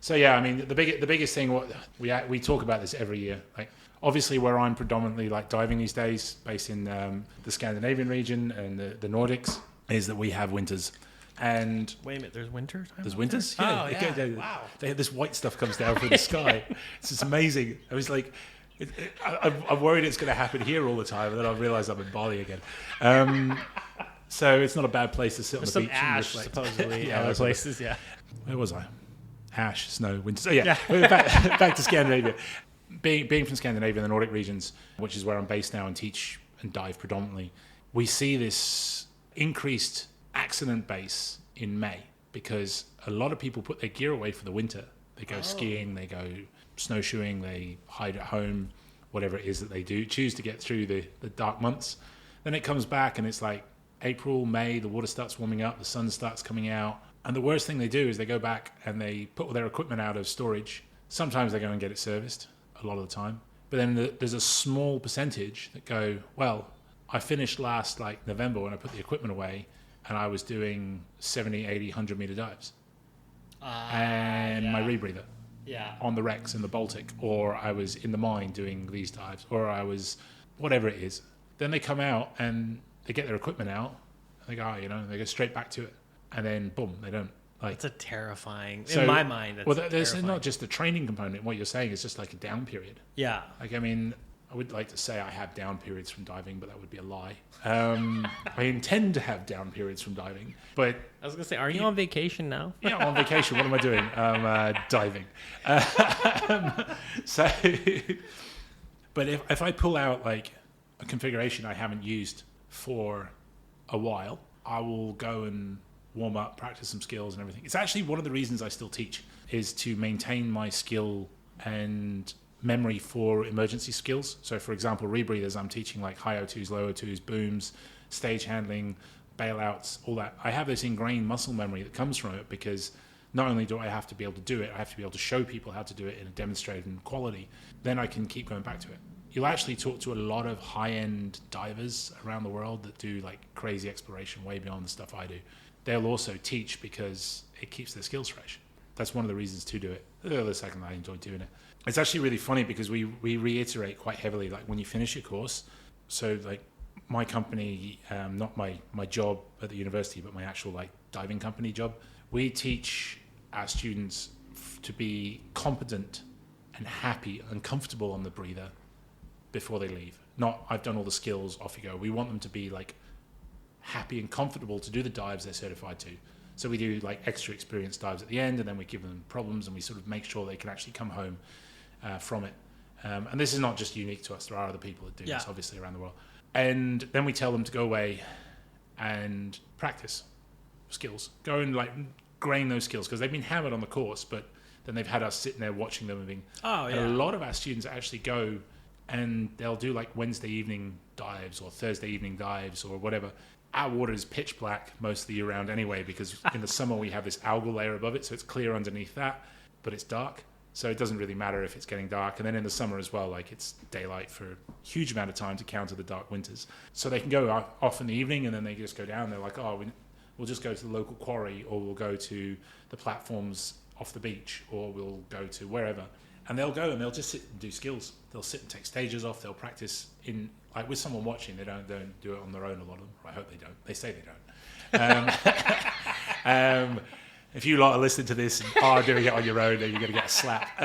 So yeah, I mean, the biggest thing we talk about this every year. Like, obviously, where I'm predominantly like diving these days, based in the Scandinavian region and the Nordics, is that we have winters. And wait a minute, there's winter time? There's winters? Yeah. Oh, yeah. Wow. This white stuff comes down from the sky. It's just amazing. I was like, I'm worried it's going to happen here all the time, and then I'll realize I'm in Bali again. So it's not a bad place to sit on the beach. Ash, and reflect. Supposedly. Other places, yeah. Where was I? Ash, snow, winter. So yeah. back to Scandinavia. Being from Scandinavia and the Nordic regions, which is where I'm based now and teach and dive predominantly, we see this increased accident base in May because a lot of people put their gear away for the winter. They go skiing, they go snowshoeing, they hide at home, whatever it is that they do, choose to get through the dark months. Then it comes back and it's like April, May, the water starts warming up, the sun starts coming out. And the worst thing they do is they go back and they put all their equipment out of storage. Sometimes they go and get it serviced, a lot of the time. But then there's a small percentage that go, well, I finished last like November when I put the equipment away, and I was doing 70, 80, 100 meter dives. And my rebreather on the wrecks in the Baltic, or I was in the mine doing these dives, or I was whatever it is. Then they come out and they get their equipment out, and they go, they go straight back to it. And then, boom, they don't. It's a terrifying, in my mind. There's not just the training component. What you're saying is just like a down period. Yeah. Like, I mean, I would like to say I have down periods from diving, but that would be a lie. I intend to have down periods from diving, but I was gonna say, are you on vacation now? Yeah, I'm on vacation. What am I doing? Diving. But if I pull out like a configuration I haven't used for a while, I will go and warm up, practice some skills and everything. It's actually one of the reasons I still teach, is to maintain my skill and memory for emergency skills. So for example, rebreathers, I'm teaching like high O2s, low O2s, booms, stage handling, bailouts, all that. I have this ingrained muscle memory that comes from it, because not only do I have to be able to do it, I have to be able to show people how to do it in a demonstrated quality. Then I can keep going back to it. You'll actually talk to a lot of high-end divers around the world that do like crazy exploration way beyond the stuff I do. They'll also teach because it keeps their skills fresh. That's one of the reasons to do it. The other second, I enjoy doing it. It's actually really funny because we reiterate quite heavily, like when you finish your course. So like my company, not my job at the university, but my actual like diving company job, we teach our students to be competent and happy and comfortable on the breather before they leave. Not, I've done all the skills, off you go. We want them to be like happy and comfortable to do the dives they're certified to. So we do like extra experience dives at the end, and then we give them problems, and we sort of make sure they can actually come home from it. And this is not just unique to us. There are other people that do this, obviously, around the world. And then we tell them to go away and practice skills. Go and like grain those skills, because they've been hammered on the course, but then they've had us sitting there watching them and being... And a lot of our students actually go and they'll do like Wednesday evening dives or Thursday evening dives or whatever. Our water is pitch black most of the year round anyway, because in the summer we have this algal layer above it, so it's clear underneath that, but it's dark. So it doesn't really matter if it's getting dark. And then in the summer as well, like it's daylight for a huge amount of time to counter the dark winters. So they can go off in the evening, and then they just go down. They're like, oh, we'll just go to the local quarry, or we'll go to the platforms off the beach, or we'll go to wherever. And they'll go and they'll just sit and do skills. They'll sit and take stages off. They'll practice in, like with someone watching. They don't do it on their own, a lot of them. I hope they don't. They say they don't. If you lot are listening to this and are doing it on your own, then you're going to get a slap.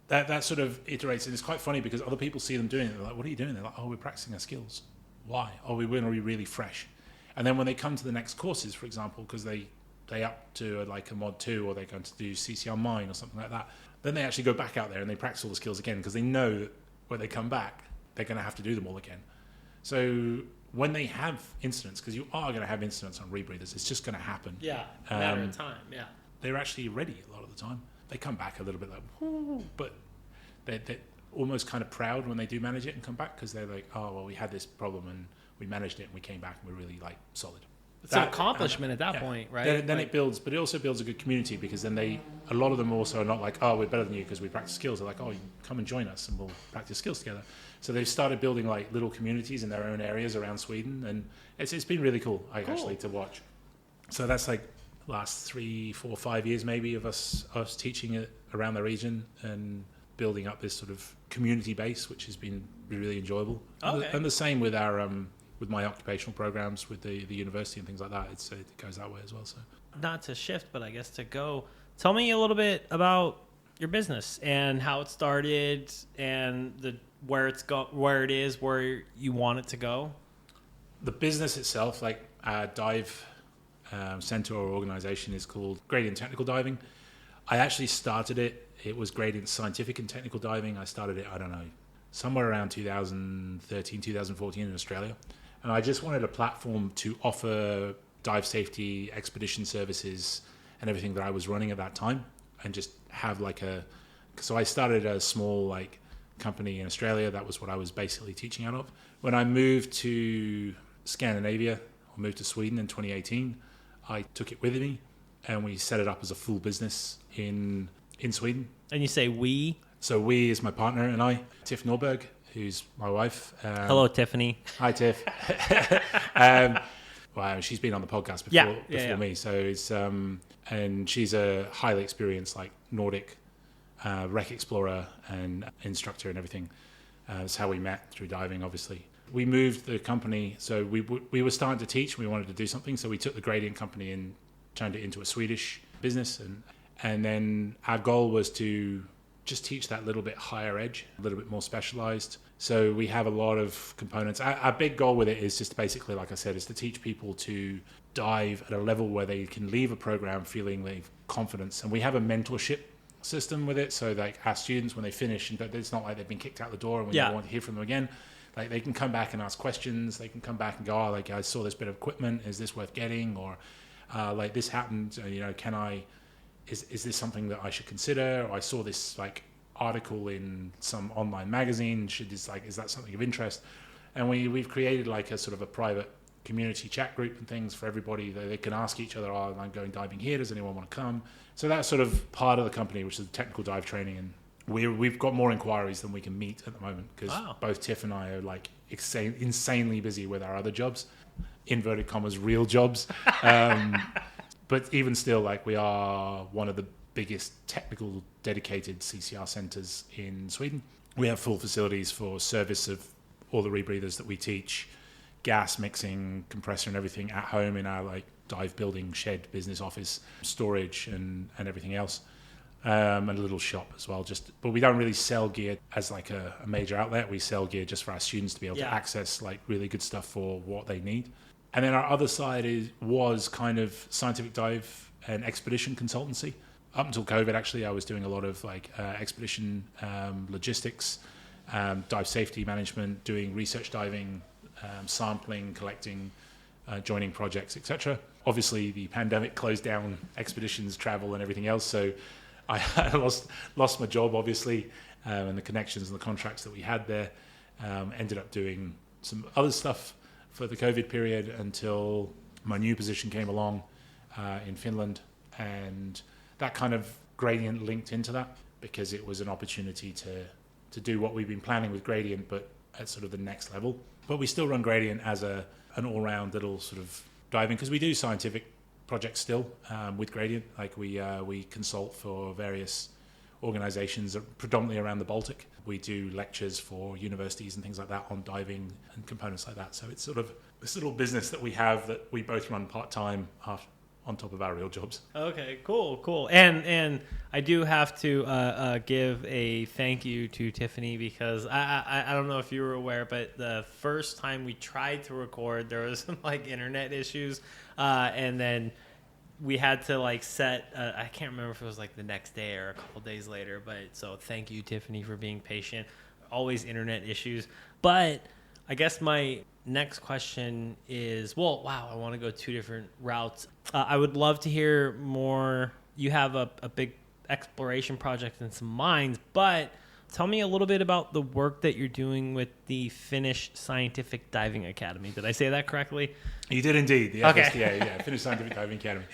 That sort of iterates, and it's quite funny because other people see them doing it. They're like, what are you doing? They're like, oh, we're practicing our skills. Why? Oh, we want to be really fresh. And then when they come to the next courses, for example, because they up to like a mod 2, or they're going to do CCR Mine or something like that, then they actually go back out there and they practice all the skills again, because they know that when they come back, they're going to have to do them all again. So when they have incidents, because you are going to have incidents on rebreathers, it's just going to happen. Yeah, matter of time, yeah. They're actually ready a lot of the time. They come back a little bit like, whoo, but they're almost kind of proud when they do manage it and come back, because they're like, oh, well, we had this problem and we managed it and we came back and we're really like solid. It's an accomplishment at that point, right? Then it builds, but it also builds a good community, because then a lot of them also are not like, oh, we're better than you because we practice skills. They're like, oh, you come and join us and we'll practice skills together. So they've started building like little communities in their own areas around Sweden, and it's been really cool, actually, to watch. So that's like the last 3, 4, 5 years maybe of us teaching it around the region and building up this sort of community base, which has been really enjoyable. Okay. And the same with our with my occupational programs with the university and things like that. It goes that way as well. So not to shift, but I guess to go. Tell me a little bit about your business and how it started, and where it is, where you want it to go. The business itself, like our dive center or organization, is called Gradient Technical Diving. I actually started it. It was Gradient Scientific and Technical Diving. I started it, I don't know, somewhere around 2013, 2014 in Australia. And I just wanted a platform to offer dive safety, expedition services, and everything that I was running at that time, and just have so I started a small like company in Australia. That was what I was basically teaching out of. When I moved to Scandinavia, or moved to Sweden in 2018, I took it with me, and we set it up as a full business in Sweden. And you say we? So we is my partner and I, Tiff Norberg, who's my wife. Hello, Tiffany. Hi, Tiff. Well, she's been on the podcast before me. So it's and she's a highly experienced like Nordic wreck explorer and instructor and everything. That's how we met, through diving, obviously. We moved the company, so we were starting to teach. We wanted to do something, so we took the Gradient company and turned it into a Swedish business, and then our goal was to just teach that little bit higher edge, a little bit more specialized. So we have a lot of components. Our big goal with it is just basically, like I said, is to teach people to dive at a level where they can leave a program feeling they've confidence. And we have a mentorship system with it. So like our students, when they finish, and it's not like they've been kicked out the door and we don't want to hear from them again. Like they can come back and ask questions. They can come back and go, oh, like I saw this bit of equipment. Is this worth getting? Or like this happened, is this something that I should consider? Or I saw this like article in some online magazine. Is that something of interest? And we've created like a sort of a private community chat group and things for everybody that they can ask each other, oh, I'm going diving here. Does anyone want to come? So that's sort of part of the company, which is technical dive training. And we've got more inquiries than we can meet at the moment, because both Tiff and I are like insanely busy with our other jobs, inverted commas, real jobs. But even still, like we are one of the biggest technical dedicated CCR centers in Sweden. We have full facilities for service of all the rebreathers that we teach, gas mixing, compressor and everything at home in our like dive building, shed, business office, storage and everything else. and a little shop as well. But we don't really sell gear as like a major outlet. We sell gear just for our students to be able to access like really good stuff for what they need. And then our other side was kind of scientific dive and expedition consultancy. Up until COVID, actually, I was doing a lot of like expedition logistics, dive safety management, doing research diving, sampling, collecting, joining projects, etc. Obviously, the pandemic closed down expeditions, travel, and everything else. So I lost my job, obviously, and the connections and the contracts that we had there. Ended up doing some other stuff for the COVID period until my new position came along in Finland, and that kind of Gradient linked into that because it was an opportunity to do what we've been planning with Gradient, but at sort of the next level. But we still run Gradient as an all-round little sort of diving, because we do scientific projects still with Gradient. Like we consult for various organizations predominantly around the Baltic. We do lectures for universities and things like that on diving and components like that. So it's sort of this little business that we have that we both run part-time on top of our real jobs. Okay, cool. And I do have to give a thank you to Tiffany, because I don't know if you were aware, but the first time we tried to record, there was some like internet issues, and then we had to like set, I can't remember if it was like the next day or a couple days later, but so thank you, Tiffany, for being patient. Always internet issues. But I guess my next question is, I want to go two different routes. I would love to hear more. You have a big exploration project and some mines, but tell me a little bit about the work that you're doing with the Finnish Scientific Diving Academy. Did I say that correctly? You did indeed. The FSDA, Finnish Scientific Diving Academy.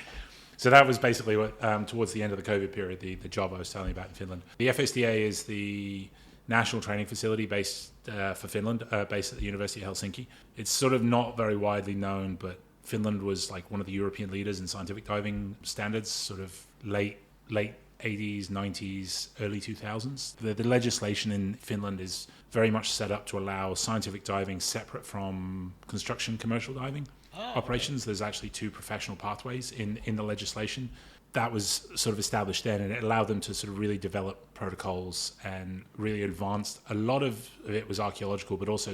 So that was basically what, towards the end of the COVID period, the job I was telling you about in Finland. The FSDA is the national training facility based for Finland, based at the University of Helsinki. It's sort of not very widely known, but Finland was like one of the European leaders in scientific diving standards, sort of late 80s, 90s, early 2000s. The legislation in Finland is very much set up to allow scientific diving separate from construction commercial diving operations. Okay. There's actually two professional pathways in the legislation. That was sort of established then, and it allowed them to sort of really develop protocols and really advanced. A lot of it was archaeological, but also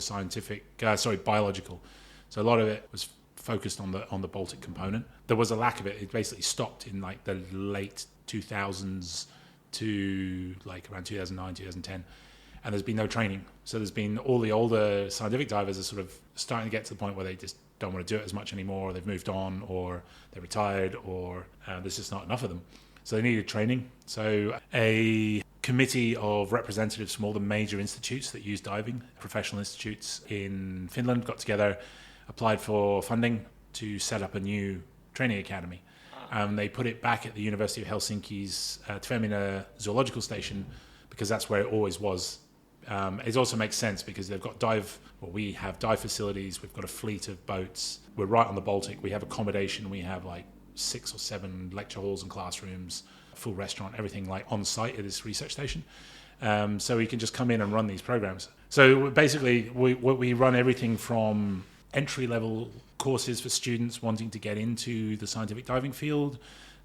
biological. So a lot of it was focused on the Baltic component. There was a lack of it. It basically stopped in like the late 2000s to like around 2009, 2010. And there's been no training. So there's been all the older scientific divers are sort of starting to get to the point where they just don't want to do it as much anymore, or they've moved on, or they're retired, or there's just not enough of them. So they needed training. So a committee of representatives from all the major institutes that use diving, professional institutes in Finland, got together, applied for funding to set up a new training academy. They put it back at the University of Helsinki's Tvermina Zoological Station, because that's where it always was. It also makes sense because they've got we have dive facilities, we've got a fleet of boats, we're right on the Baltic, we have accommodation, we have like 6 or 7 lecture halls and classrooms, full restaurant, everything like on site at this research station. So we can just come in and run these programs. So basically we run everything from entry-level courses for students wanting to get into the scientific diving field,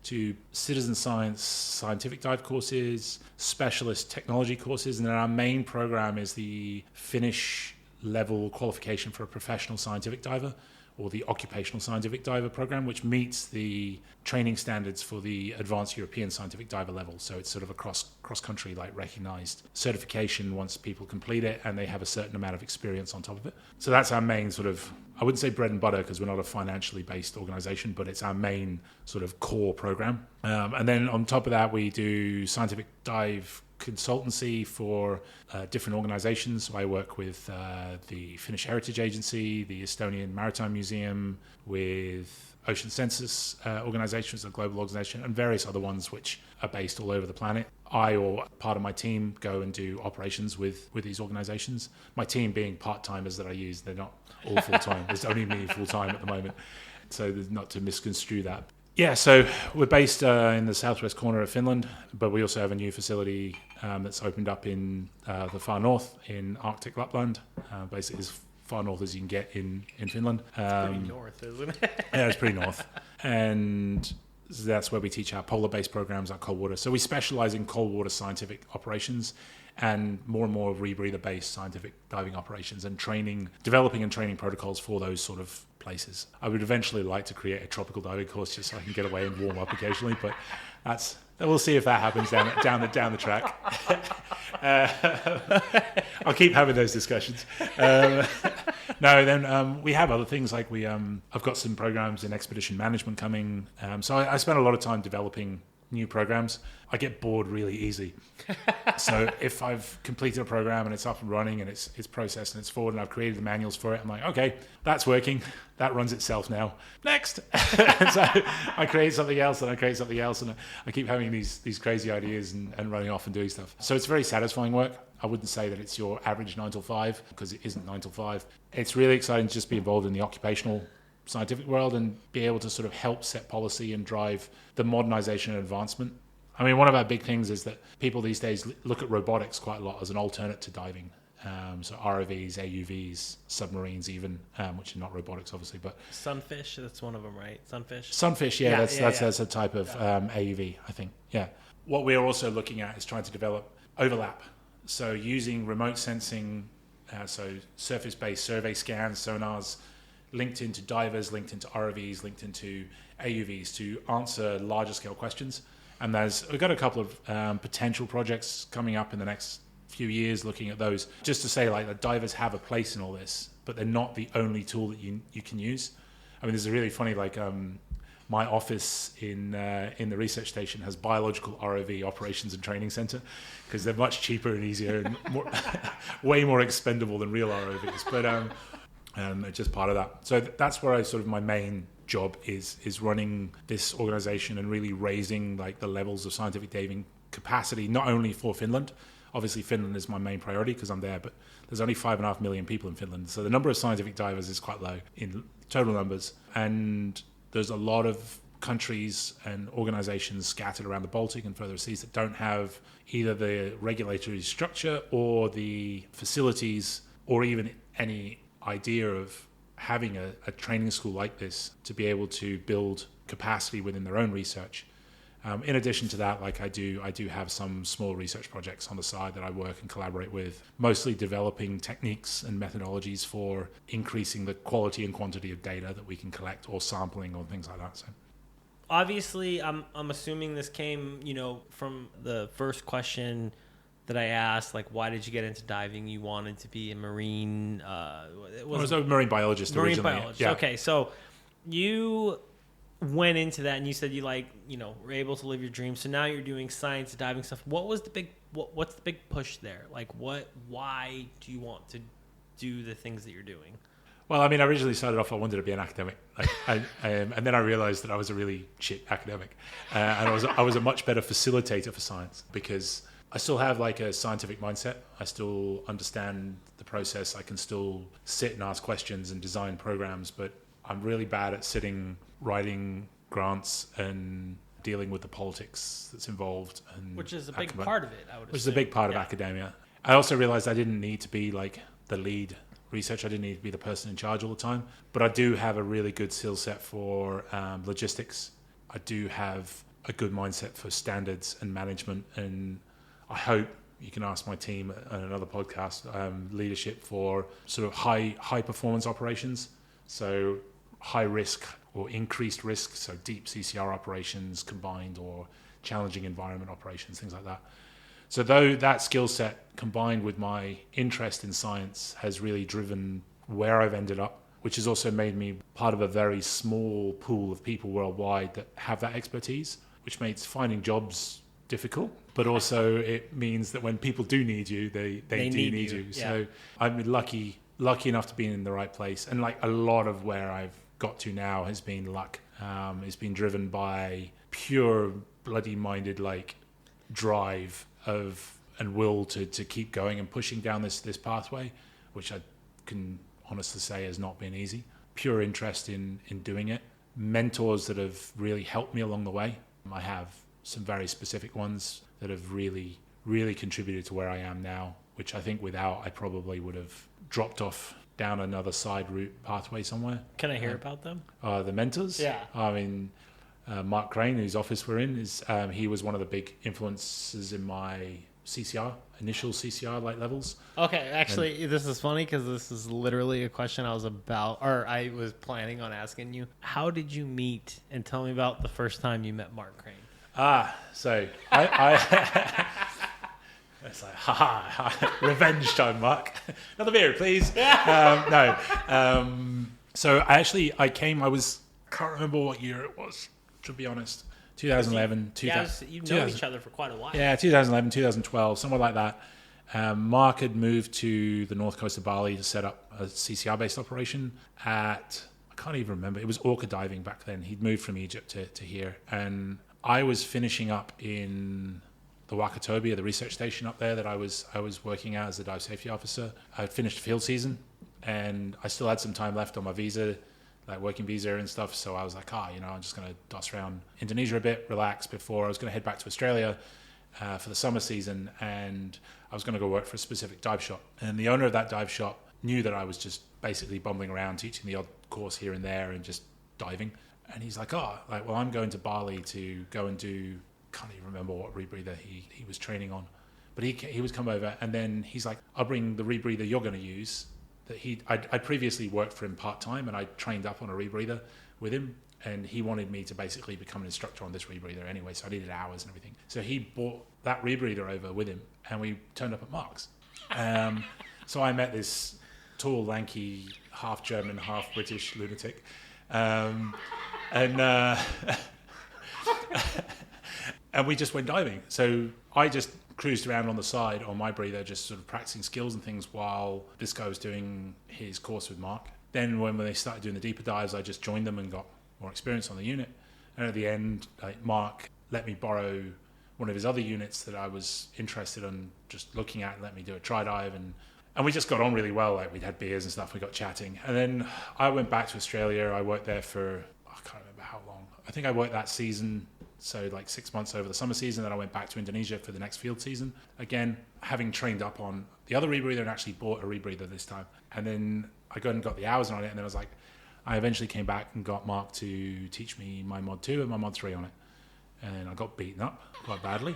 to citizen science, scientific dive courses, specialist technology courses, and then our main program is the Finnish level qualification for a professional scientific diver, or the occupational scientific diver program, which meets the training standards for the advanced European scientific diver level. So it's sort of a cross-country like recognized certification once people complete it, and they have a certain amount of experience on top of it. So that's our main sort of, I wouldn't say bread and butter because we're not a financially based organization, but it's our main sort of core program. And then on top of that, we do scientific dive consultancy for different organizations. So I work with the Finnish Heritage Agency, the Estonian Maritime Museum, with Ocean Census organizations, a global organization, and various other ones which are based all over the planet. I or part of my team go and do operations with these organizations. My team being part-timers that I use, they're not all full-time. There's only me full-time at the moment. So not to misconstrue that. Yeah, so we're based in the southwest corner of Finland, but we also have a new facility that's opened up in the far north in Arctic Lapland, basically as far north as you can get in Finland. It's pretty north, isn't it? Yeah, it's pretty north. And That's where we teach our polar-based programs at cold water. So we specialize in cold water scientific operations and more rebreather-based scientific diving operations and developing and training protocols for those sort of places. I would eventually like to create a tropical diving course just so I can get away and warm up occasionally, but we'll see if that happens down the track. I'll keep having those discussions. We have other things like I've got some programs in expedition management coming. So I spend a lot of time developing new programs. I get bored really easy. So if I've completed a program and it's up and running and it's processed and it's forward and I've created the manuals for it, I'm like, okay, that's working. That runs itself now. Next. And so I create something else and I create something else and I keep having these crazy ideas and running off and doing stuff. So it's very satisfying work. I wouldn't say that it's your average 9 to 5 because it isn't 9 to 5. It's really exciting to just be involved in the occupational scientific world and be able to sort of help set policy and drive the modernization and advancement. I mean, one of our big things is that people these days look at robotics quite a lot as an alternate to diving. So ROVs, AUVs, submarines even, which are not robotics obviously, but... Sunfish, that's one of them, right? Sunfish, yeah, that's a type of AUV, I think, yeah. What we're also looking at is trying to develop overlap. So using remote sensing, so surface-based survey scans, sonars, linked into divers, linked into ROVs, linked into AUVs to answer larger scale questions. And we've got a couple of potential projects coming up in the next few years looking at those, just to say like the divers have a place in all this, but they're not the only tool that you can use. I mean, there's a really funny, my office in the research station has biological ROV operations and training center because they're much cheaper and easier and way more expendable than real ROVs. But it's just part of that. So that's where my main job is running this organization and really raising like the levels of scientific diving capacity, not only for Finland. Obviously, Finland is my main priority because I'm there, but there's only 5.5 million people in Finland. So the number of scientific divers is quite low in total numbers. And there's a lot of countries and organizations scattered around the Baltic and further seas that don't have either the regulatory structure or the facilities or even any idea of having a training school like this to be able to build capacity within their own research. In addition to that, like I do have some small research projects on the side that I work and collaborate with, mostly developing techniques and methodologies for increasing the quality and quantity of data that we can collect or sampling or things like that. So, obviously, I'm assuming this came, from the first question that I asked, like, why did you get into diving? You wanted to be a marine. I was a marine biologist originally. Marine biologist. Yeah. Okay, so you went into that and you said you were able to live your dream. So now you're doing science diving stuff. What's the big push there? Like why do you want to do the things that you're doing? Well, I mean, I originally started off, I wanted to be an academic. And then I realized that I was a really shit academic. And I was a much better facilitator for science because I still have like a scientific mindset. I still understand the process. I can still sit and ask questions and design programs, but I'm really bad at sitting, writing grants and dealing with the politics that's involved. And which is a big part of it, I would assume. Which is a big part of academia. I also realized I didn't need to be like the lead researcher. I didn't need to be the person in charge all the time. But I do have a really good skill set for logistics. I do have a good mindset for standards and management. And I hope you can ask my team on another podcast, leadership for sort of high performance operations. So high risk or increased risk, so deep CCR operations combined or challenging environment operations, things like that. So though that skill set combined with my interest in science has really driven where I've ended up, which has also made me part of a very small pool of people worldwide that have that expertise, which makes finding jobs difficult, but also it means that when people do need you, they do need you. Yeah. So I'm lucky enough to be in the right place. And like a lot of where I've got to now has been luck. It's been driven by pure bloody minded like drive and will to keep going and pushing down this pathway, which I can honestly say has not been easy. Pure interest in doing it. Mentors that have really helped me along the way. I have some very specific ones that have really, really contributed to where I am now, which I think without I probably would have dropped off down another side route pathway somewhere. Can I hear about them? The mentors? Yeah. I mean, Mark Crane, whose office we're in, he was one of the big influences in my initial CCR light levels. Okay, actually, this is funny because this is literally a question I was planning on asking you. How did you meet? And tell me about the first time you met Mark Crane. So I it's like, revenge time, Mark. Another beer, please. No. So I can't remember what year it was, to be honest. 2011. You've known each other for quite a while. Yeah, 2011, 2012, somewhere like that. Mark had moved to the north coast of Bali to set up a CCR-based operation I can't even remember. It was orca diving back then. He'd moved from Egypt to here. And I was finishing up in the Wakatobia, the research station up there that I was working at as a dive safety officer. I had finished field season, and I still had some time left on my visa, like working visa and stuff. So I was like, I'm just going to doss around Indonesia a bit, relax before I was going to head back to Australia for the summer season. And I was going to go work for a specific dive shop. And the owner of that dive shop knew that I was just basically bumbling around, teaching the odd course here and there and just diving. And he's like, I'm going to Bali to go and do, can't even remember what rebreather he was training on. But he was come over, and then he's like, I'll bring the rebreather you're going to use. That I previously worked for him part-time, and I trained up on a rebreather with him, and he wanted me to basically become an instructor on this rebreather anyway, so I needed hours and everything. So he brought that rebreather over with him, and we turned up at Mark's. So I met this tall, lanky, half German, half British lunatic, and we just went diving. So I just cruised around on the side on my breather, just sort of practicing skills and things while this guy was doing his course with Mark. Then when they started doing the deeper dives, I just joined them and got more experience on the unit. And at the end, Mark let me borrow one of his other units that I was interested in just looking at, and let me do a try dive. And we just got on really well. Like, we'd had beers and stuff, we got chatting. And then I went back to Australia. I worked there for, I can't remember how long. I think I worked that season, so like 6 months over the summer season. Then I went back to Indonesia for the next field season. Again, having trained up on the other rebreather and actually bought a rebreather this time. And then I got and got the hours on it. And then I was like, I eventually came back and got Mark to teach me my Mod 2 and my Mod 3 on it. And I got beaten up quite badly,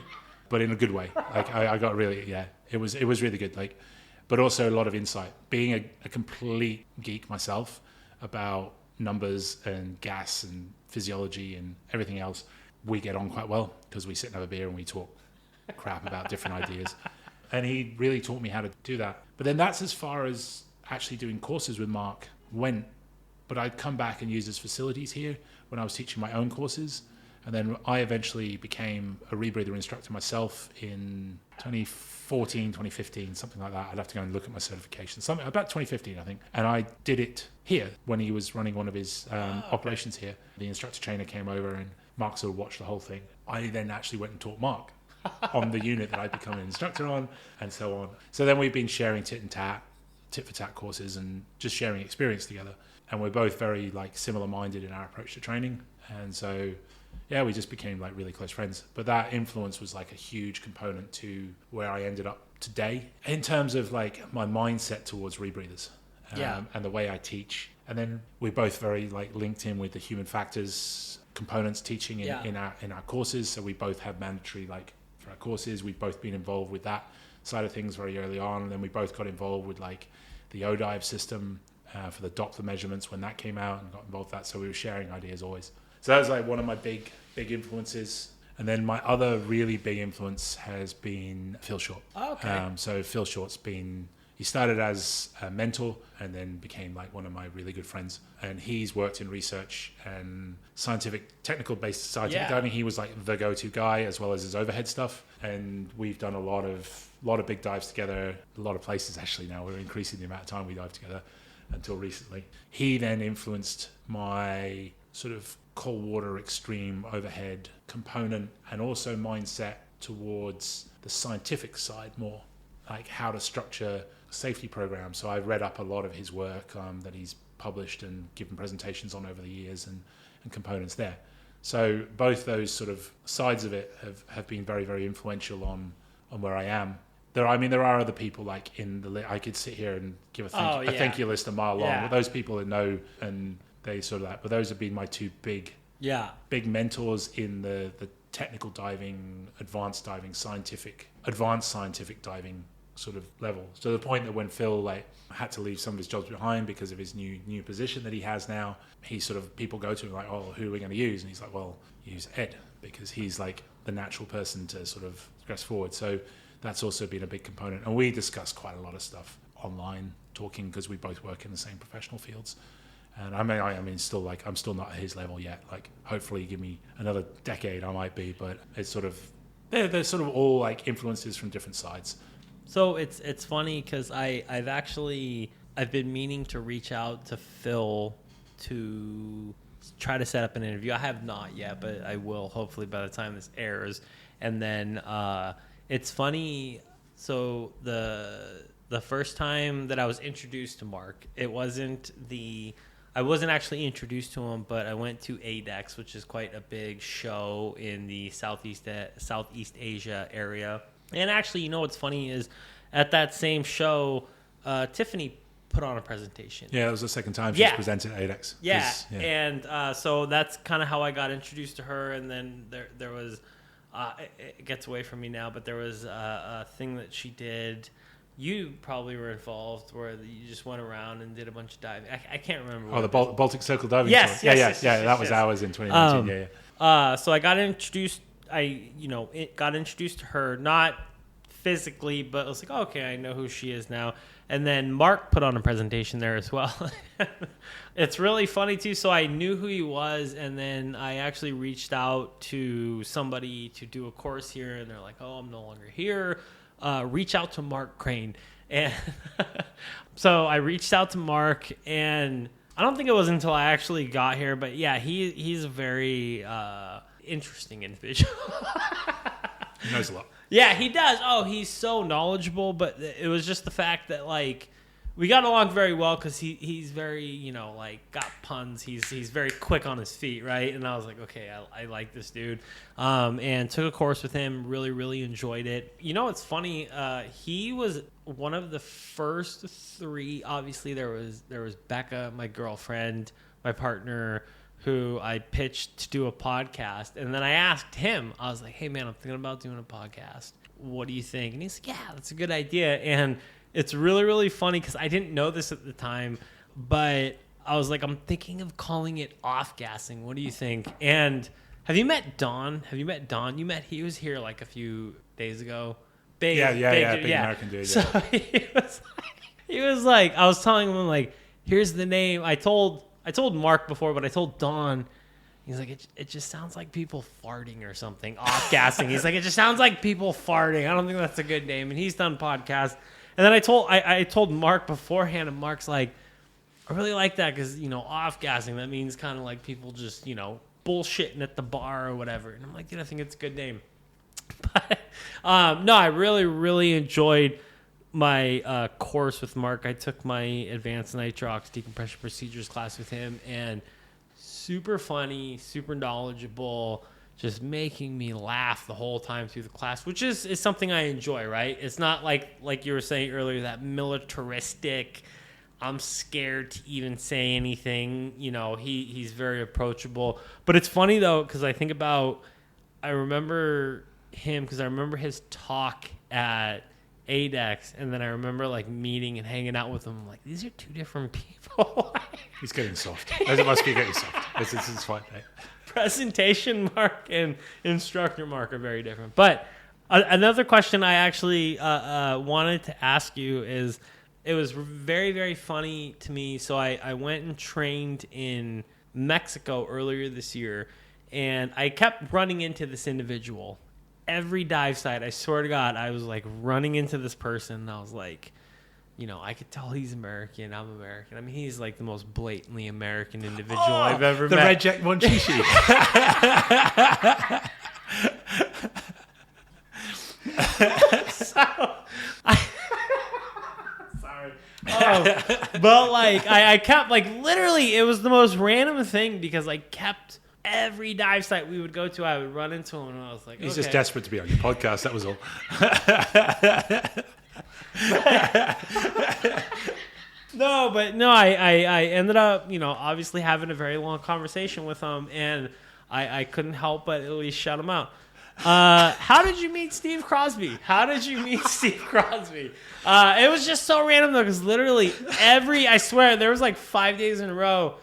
but in a good way. Like I got really, it was really good. Like, but also a lot of insight. Being a complete geek myself about numbers and gas and physiology and everything else, we get on quite well because we sit and have a beer and we talk crap about different ideas. And he really taught me how to do that. But then that's as far as actually doing courses with Mark went. But I'd come back and use his facilities here when I was teaching my own courses. And then I eventually became a rebreather instructor myself in 2014, 2015, something like that. I'd have to go and look at my certification. Something about 2015, I think. And I did it here when he was running one of his operations here. The instructor trainer came over and Mark sort of watched the whole thing. I then actually went and taught Mark on the unit that I'd become an instructor on, and so on. So then we've been sharing tit for tat courses and just sharing experience together. And we're both very similar minded in our approach to training. And so we just became really close friends. But that influence was a huge component to where I ended up today in terms of my mindset towards rebreathers and the way I teach. And then we're both very linked in with the human factors components teaching in our courses. So we both have mandatory for our courses. We've both been involved with that side of things very early on. And then we both got involved with the ODIVE system for the Doppler measurements when that came out, and got involved with that. So we were sharing ideas always. So that was one of my big influences. And then my other really big influence has been Phil Short. Oh, okay. So Phil Short's he started as a mentor and then became one of my really good friends. And he's worked in research and technical-based scientific diving. He was the go-to guy, as well as his overhead stuff. And we've done a lot of big dives together, a lot of places actually now. We're increasing the amount of time we dive together until recently. He then influenced my sort of cold water extreme overhead component and also mindset towards the scientific side more, how to structure safety programs. So I've read up a lot of his work that he's published and given presentations on over the years and components there. So both those sort of sides of it have been very, very influential on where I am. There are other people in the I could sit here and give a thank you list a mile long. But those people that know and they sort of that. But those have been my two big big mentors in the technical diving, advanced scientific diving sort of level. To the point that when Phil had to leave some of his jobs behind because of his new position that he has now, he sort of, people go to him like, oh, who are we going to use? And he's like, well, use Ed, because he's like the natural person to sort of progress forward. So that's also been a big component. And we discuss quite a lot of stuff online, talking, because we both work in the same professional fields. And I mean, still I'm still not at his level yet. Like, hopefully, give me another decade, I might be. But it's sort of they're sort of all like influences from different sides. So it's funny because I've been meaning to reach out to Phil to try to set up an interview. I have not yet, but I will hopefully by the time this airs. And then it's funny. So the first time that I was introduced to Mark, I wasn't actually introduced to him, but I went to ADEX, which is quite a big show in the Southeast Asia area. And actually, you know what's funny is at that same show, Tiffany put on a presentation. Yeah, it was the second time she's presented at ADEX. Yeah, and so that's kind of how I got introduced to her. And then there was, it gets away from me now, but there was a thing that she did. You probably were involved where you just went around and did a bunch of diving. I can't remember. Oh, the Baltic Circle diving. Yes, tour. Yes, that was ours in 2019. So I got introduced. Got introduced to her, not physically, but I was like, oh, okay, I know who she is now. And then Mark put on a presentation there as well. It's really funny too. So I knew who he was, and then I actually reached out to somebody to do a course here, and they're like, oh, I'm no longer here. Reach out to Mark Crane. And so I reached out to Mark, and I don't think it was until I actually got here, but yeah, he's a very interesting individual. He knows a lot. Yeah, he does. Oh, he's so knowledgeable, but it was just the fact that, like, we got along very well because he's very, got puns. He's very quick on his feet, right? And I was like, okay, I like this dude. And took a course with him, really, really enjoyed it. You know, it's funny. He was one of the first three. Obviously, there was Becca, my girlfriend, my partner, who I pitched to do a podcast. And then I asked him, I was like, hey, man, I'm thinking about doing a podcast. What do you think? And he's like, yeah, that's a good idea. And it's really, really funny because I didn't know this at the time, but I was like, I'm thinking of calling it off-gassing. What do you think? And have you met Don? He was here like a few days ago. Big American dude. So he was like, I was telling him, like, here's the name. I told Mark before, but I told Don. He's like, it just sounds like people farting or something. Off-gassing. He's like, it just sounds like people farting. I don't think that's a good name. And he's done podcasts. And then I told Mark beforehand, and Mark's like, I really like that because, off-gassing, that means kind of like people just, bullshitting at the bar or whatever. And I'm like, dude, I think it's a good name. But no, I really, really enjoyed my course with Mark. I took my advanced nitrox decompression procedures class with him, and super funny, super knowledgeable, just making me laugh the whole time through the class, which is something I enjoy, right? It's not like you were saying earlier, that militaristic, I'm scared to even say anything. He's very approachable. But it's funny, though, because I remember him because I remember his talk at ADEX, and then I remember meeting and hanging out with him. I'm like, these are two different people. He's getting soft. It must be getting soft. It's fine. Presentation Mark and instructor Mark are very different. But another question I actually wanted to ask you is, it was very, very funny to me. So I went and trained in Mexico earlier this year, and I kept running into this individual. Every dive site, I swear to God, I was running into this person, and I was like, I could tell he's American. I'm American. I mean, he's the most blatantly American individual I've ever met. The Red Jack Monchichi. Sorry. But I kept literally, it was the most random thing because I kept. Every dive site we would go to, I would run into him, and I was like, he's just desperate to be on your podcast. That was all. No, I ended up, obviously having a very long conversation with him, and I couldn't help but at least shout him out. How did you meet Steve Crosby? It was just so random though, because literally I swear there was like 5 days in a row.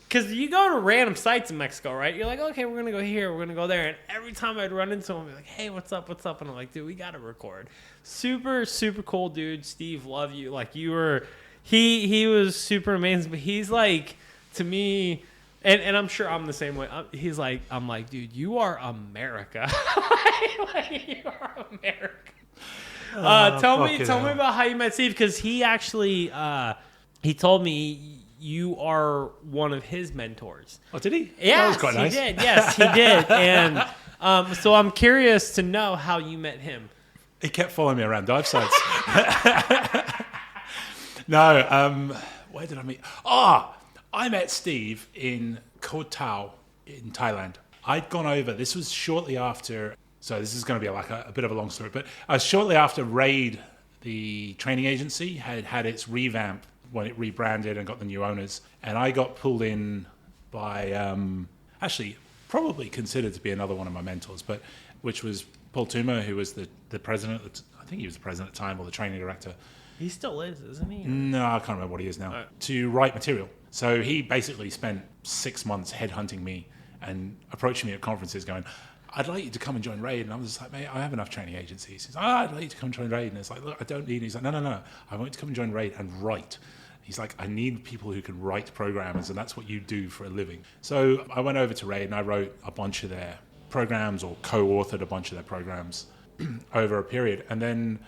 Because you go to random sites in Mexico, right? You're like, okay, we're gonna go here, we're gonna go there, and every time I'd run into him, I'd be like, hey, what's up? And I'm like, dude, we gotta record. Super, super cool dude. Steve, love you. Like you were, he was super amazing. But he's like, to me. And I'm sure I'm the same way. I'm like, dude, you are America. Like, you are America. Tell me about how you met Steve, because he actually he told me you are one of his mentors. Oh, did he? Yes, that was quite nice. He did. Yes, he did. And so I'm curious to know how you met him. He kept following me around dive sites. No, where did I meet? I met Steve in Koh Tao in Thailand. I'd gone over, this was shortly after, so this is going to be like a bit of a long story, but shortly after Raid, the training agency, had its revamp when it rebranded and got the new owners. And I got pulled in by, actually, probably considered to be another one of my mentors, but which was Paul Tuma, who was the president, I think he was the president at the time, or the training director. He still is, isn't he? No, I can't remember what he is now. To write material. So he basically spent 6 months headhunting me and approaching me at conferences going, I'd like you to come and join Raid. And I was just like, mate, I have enough training agencies. He's like, I'd like you to come and join Raid. And it's like, look, I don't need it. He's like, no. I want you to come and join Raid and write. He's like, I need people who can write programs, and that's what you do for a living. So I went over to Raid and I wrote a bunch of their programs, or co-authored a bunch of their programs over a period. And then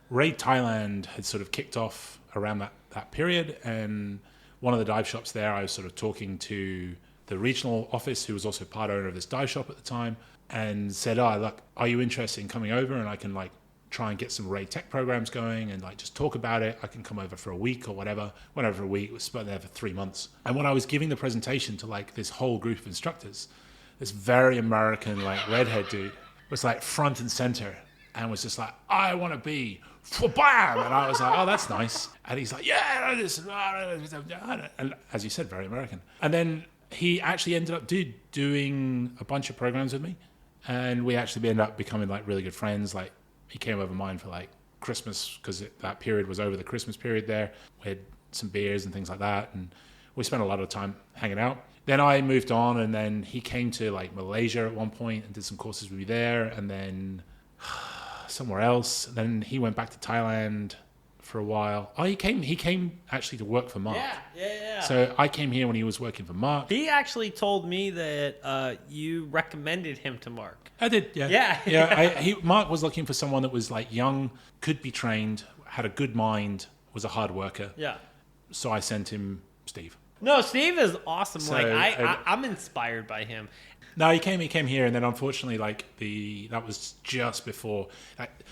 Raid Thailand had sort of kicked off around that period, and one of the dive shops there, I was sort of talking to the regional office, who was also part owner of this dive shop at the time, and said, look, are you interested in coming over? And I can like try and get some Raid tech programs going and like just talk about it. I can come over for a week or whatever. Went over a week, was spent there for 3 months. And when I was giving the presentation to like this whole group of instructors, this very American like redhead dude was like front and center and was just like, I want to be bam, and I was like, oh, that's nice. And he's like, yeah, and as you said, very American. And then he actually ended up doing a bunch of programs with me, and we actually ended up becoming like really good friends. Like he came over mine for like Christmas, because that period was over the Christmas period there. We had some beers and things like that, and we spent a lot of time hanging out. Then I moved on, and then he came to like Malaysia at one point and did some courses with me there, and then somewhere else. Then he went back to Thailand for a while. Oh, he came actually to work for Mark. Yeah. So I came here when he was working for Mark. He actually told me that you recommended him to Mark. I did, yeah. Yeah. Mark was looking for someone that was like young, could be trained, had a good mind, was a hard worker. Yeah. So I sent him Steve. No, Steve is awesome. So, I'm inspired by him. No, he came here, and then unfortunately, that was just before.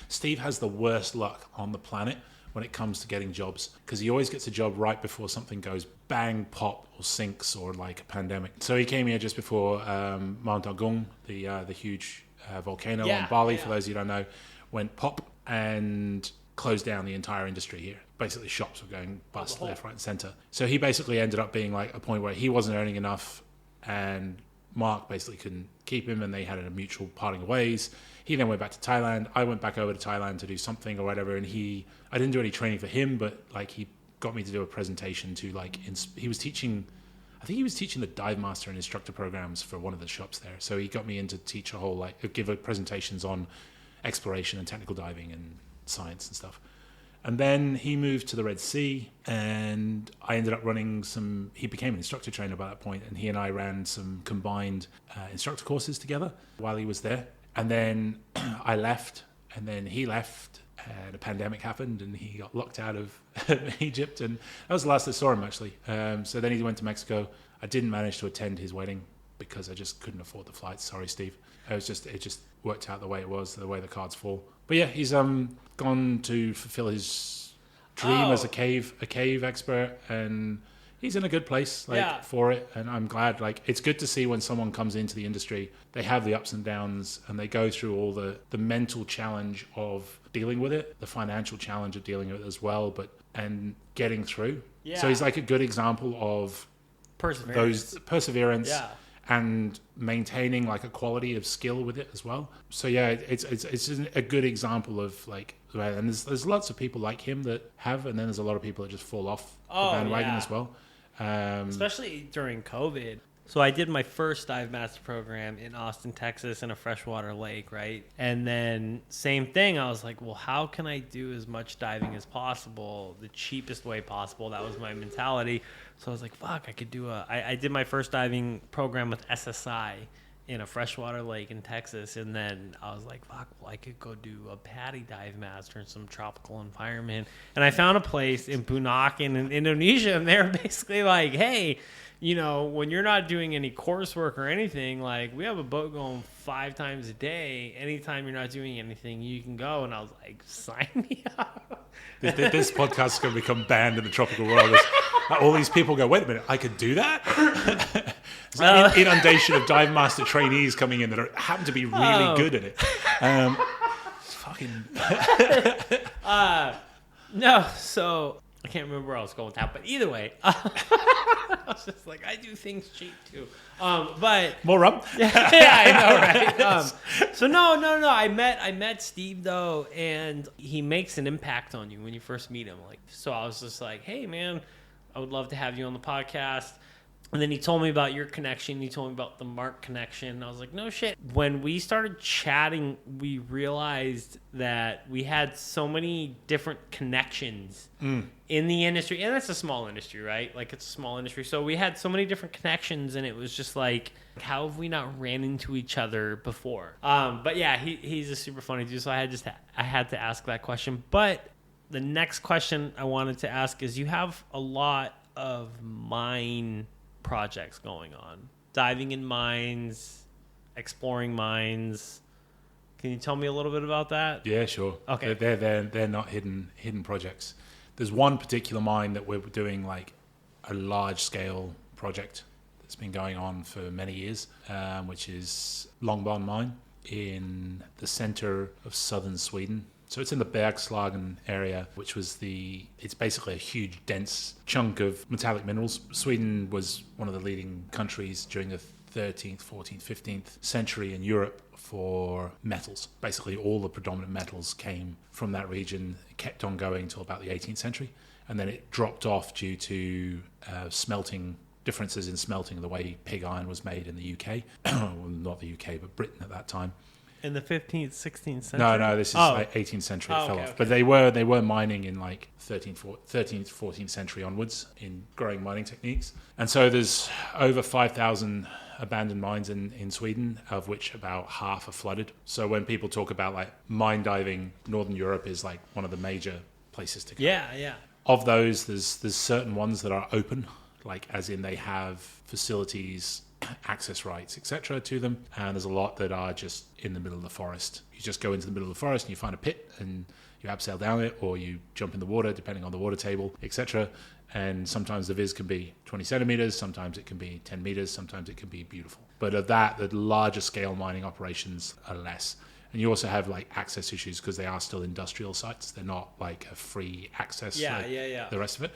Steve has the worst luck on the planet when it comes to getting jobs, because he always gets a job right before something goes bang, pop, or sinks, or like a pandemic. So he came here just before Mount Agung, the huge volcano on Bali, for those of you who don't know, went pop and closed down the entire industry here. Basically, shops were going bust left, right, and center. So he basically ended up being like a point where he wasn't earning enough, and Mark basically couldn't keep him, and they had a mutual parting of ways. He then went back to Thailand. I went back over to Thailand to do something or whatever, and I didn't do any training for him, but like he got me to do a presentation to like he was teaching, I think he was teaching the dive master and instructor programs for one of the shops there. So he got me in to teach give presentations on exploration and technical diving and science and stuff. And then he moved to the Red Sea, and I ended up running he became an instructor trainer by that point, and he and I ran some combined instructor courses together while he was there. And then I left, and then he left, and a pandemic happened, and he got locked out of Egypt, and that was the last I saw him, actually. So then he went to Mexico. I didn't manage to attend his wedding because I just couldn't afford the flights. Sorry, Steve. It just worked out the way it was, the way the cards fall. But yeah, he's gone to fulfill his dream as a cave expert, and he's in a good place for it. And I'm glad. Like, it's good to see when someone comes into the industry, they have the ups and downs, and they go through all the mental challenge of dealing with it, the financial challenge of dealing with it as well, and getting through. Yeah. So he's like a good example of perseverance and maintaining like a quality of skill with it as well. So yeah, it's a good example of like, and there's lots of people like him that have, and then there's a lot of people that just fall off the bandwagon as well. Especially during COVID. So I did my first dive master program in Austin, Texas, in a freshwater lake, right? And then same thing. I was like, well, how can I do as much diving as possible, the cheapest way possible? That was my mentality. So I was like, fuck, I could do I did my first diving program with SSI in a freshwater lake in Texas. And then I was like, fuck, well, I could go do a PADI dive master in some tropical environment. And I found a place in Bunaken in Indonesia, and they're basically like, hey, you know, when you're not doing any coursework or anything, like, we have a boat going 5 times a day. Anytime you're not doing anything, you can go. And I was like, sign me up. This podcast is going to become banned in the tropical world. All these people go, wait a minute, I could do that? There's an inundation of dive master trainees coming in that happen to be really good at it. Fucking... No, so... I can't remember where I was going with that, but either way, I was just like, I do things cheap too. But more rum? Yeah, I know, right? So no. I met Steve though, and he makes an impact on you when you first meet him. Like, so I was just like, hey man, I would love to have you on the podcast. And then he told me about your connection. He told me about the Mark connection. And I was like, no shit. When we started chatting, we realized that we had so many different connections in the industry. And that's a small industry, right? Like, it's a small industry. So we had so many different connections, and it was just like, how have we not ran into each other before? But yeah, he's a super funny dude. So I had to ask that question. But the next question I wanted to ask is, you have a lot of mine projects going on, diving in mines, exploring mines. Can you tell me a little bit about that? Yeah, sure. Okay. They're not hidden projects. There's one particular mine that we're doing like a large scale project that's been going on for many years, which is Långban mine in the center of southern Sweden. So it's in the Bergslagen area, which was it's basically a huge, dense chunk of metallic minerals. Sweden was one of the leading countries during the 13th, 14th, 15th century in Europe for metals. Basically, all the predominant metals came from that region. It kept on going until about the 18th century. And then it dropped off due to differences in smelting, the way pig iron was made in the UK. Well, not the UK, but Britain at that time. In the 15th, 16th century? No, this is like 18th century. It fell off. Okay. But they were mining in like 13th, 14th century onwards in growing mining techniques. And so there's over 5,000 abandoned mines in Sweden, of which about half are flooded. So when people talk about like mine diving, Northern Europe is like one of the major places to go. Yeah. Of those, there's certain ones that are open, like as in they have facilities, access rights, etc. to them, and there's a lot that are just in the middle of the forest. You just go into the middle of the forest and you find a pit and you abseil down it, or you jump in the water depending on the water table, etc. And sometimes the viz can be 20 centimeters, sometimes it can be 10 meters, sometimes it can be beautiful. But of that, the larger scale mining operations are less. And you also have like access issues because they are still industrial sites. They're not like a free access like the rest of it.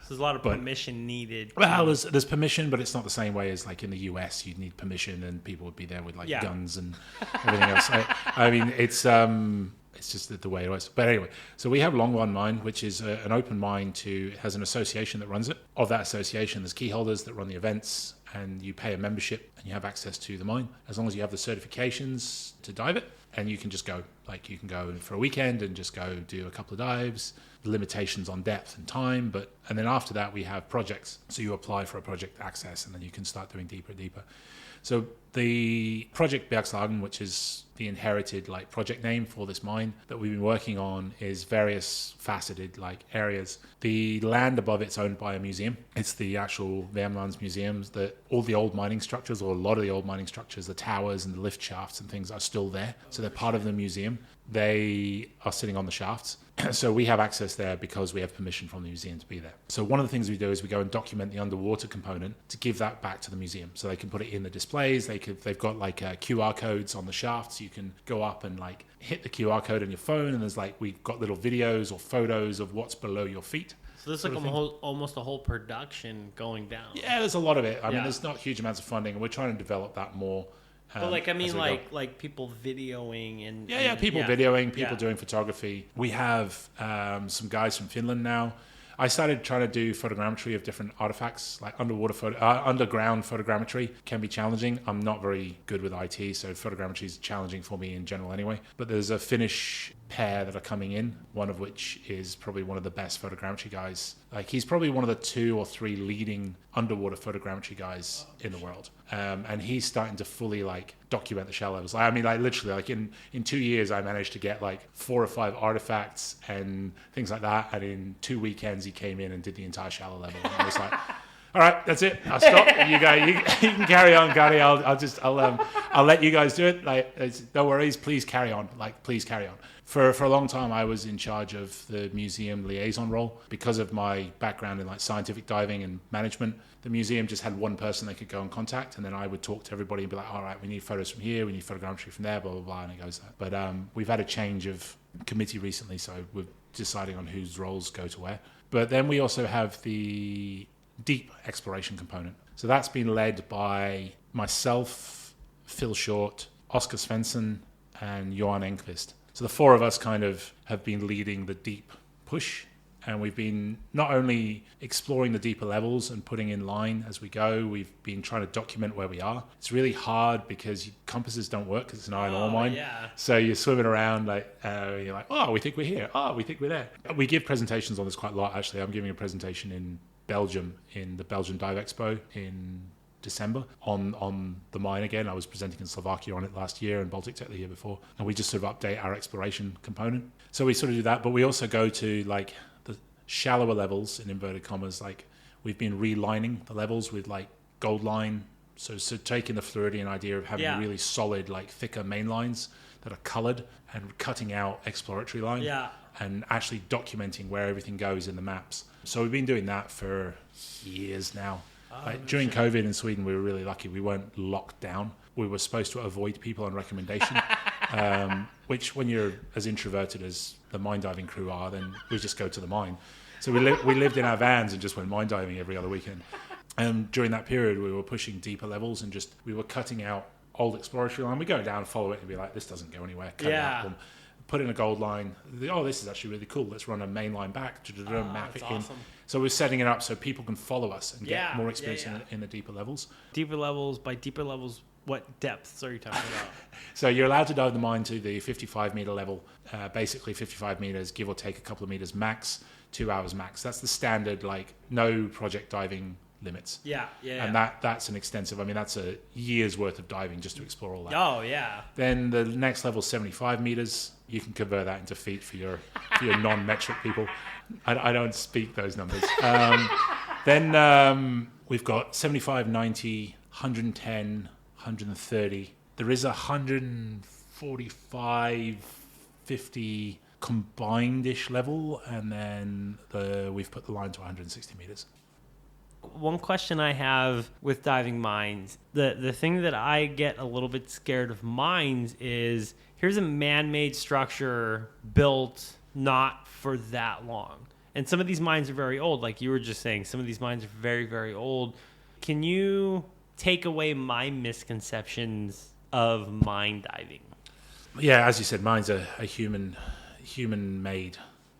There's a lot of permission needed. Well, there's permission, but it's not the same way as like in the US. You'd need permission, and people would be there with like guns and everything else. I mean, it's just the way it was. But anyway, so we have Långban mine, which is an open mine it has an association that runs it. Of that association, there's key holders that run the events, and you pay a membership, and you have access to the mine as long as you have the certifications to dive it, and you can just go. Like you can go for a weekend and just go do a couple of dives. Limitations on depth and time, and then after that we have projects. So you apply for a project access, and then you can start doing deeper and deeper. So the project Bergslagen, which is the inherited like project name for this mine that we've been working on, is various faceted like areas. The land above it's owned by a museum. It's the actual Värmlands museums that all the old mining structures, or a lot of the old mining structures, the towers and the lift shafts and things are still there. So they're part of the museum. They are sitting on the shafts. So we have access there because we have permission from the museum to be there. So one of the things we do is we go and document the underwater component to give that back to the museum, so they can put it in the displays. They've got like QR codes on the shafts. You can go up and like hit the QR code on your phone, and there's like we've got little videos or photos of what's below your feet. So there's like almost a whole production going down. Yeah, there's a lot of it. I mean, there's not huge amounts of funding, and we're trying to develop that more. But like, I mean, like people videoing and people videoing, people doing photography. We have some guys from Finland now. I started trying to do photogrammetry of different artifacts, like underground photogrammetry can be challenging. I'm not very good with IT, so photogrammetry is challenging for me in general anyway. But there's a Finnish pair that are coming in, one of which is probably one of the best photogrammetry guys. Like, he's probably one of the 2 or 3 leading underwater photogrammetry guys in the world. And he's starting to fully like document the shallow levels. I mean, like literally, like in 2 years, I managed to get like 4 or 5 artifacts and things like that. And in 2 weekends, he came in and did the entire shallow level. And I was like, all right, that's it. I'll stop. You can carry on, Gary. I'll let you guys do it. Like, no worries. Please carry on. Like, please carry on. For a long time, I was in charge of the museum liaison role because of my background in like scientific diving and management. The museum just had one person they could go and contact, and then I would talk to everybody and be like, all right, we need photos from here, we need photogrammetry from there, blah, blah, blah, and it goes that. But we've had a change of committee recently, so we're deciding on whose roles go to where. But then we also have the deep exploration component. So that's been led by myself, Phil Short, Oscar Svensson, and Johan Enquist. So the 4 of us kind of have been leading the deep push, and we've been not only exploring the deeper levels and putting in line as we go, we've been trying to document where we are. It's really hard because compasses don't work because it's an iron ore mine. Yeah. So you're swimming around like, you're like, oh, we think we're here. Oh, we think we're there. We give presentations on this quite a lot, actually. I'm giving a presentation in Belgium, in the Belgian Dive Expo in December on the mine again. I was presenting in Slovakia on it last year and Baltic Tech the year before, and we just sort of update our exploration component. So we sort of do that, but we also go to like the shallower levels in inverted commas. Like, we've been relining the levels with like gold line, so taking the Floridian idea of having really solid, like thicker main lines that are colored and cutting out exploratory line and actually documenting where everything goes in the maps. So we've been doing that for years now. Like, during COVID in Sweden, we were really lucky. We weren't locked down. We were supposed to avoid people on recommendation, which when you're as introverted as the mine diving crew are, then we just go to the mine. So we lived in our vans and just went mine diving every other weekend. And during that period, we were pushing deeper levels and we were cutting out old exploratory line. We go down, follow it, and be like, this doesn't go anywhere. Cut it out. Put in a gold line. Oh, this is actually really cool. Let's run a main line back to map it in. So we're setting it up so people can follow us and get more experience in the deeper levels. Deeper levels, by deeper levels, what depths are you talking about? So you're allowed to dive the mine to the 55 meter level, basically 55 meters, give or take a couple of meters max, 2 hours max. That's the standard, like, no project diving limits. And that's an extensive, I mean, that's a year's worth of diving just to explore all that. Oh, yeah. Then the next level is 75 meters. You can convert that into feet for your non-metric people. I don't speak those numbers. Then we've got 75, 90, 110, 130. There is 145, 50 combined-ish level, and then we've put the line to 160 meters. One question I have with diving mines, the thing that I get a little bit scared of mines is, here's a man-made structure built not for that long. And some of these mines are very old. Like you were just saying, some of these mines are very, very old. Can you take away my misconceptions of mine diving? Yeah, as you said, mines are human-made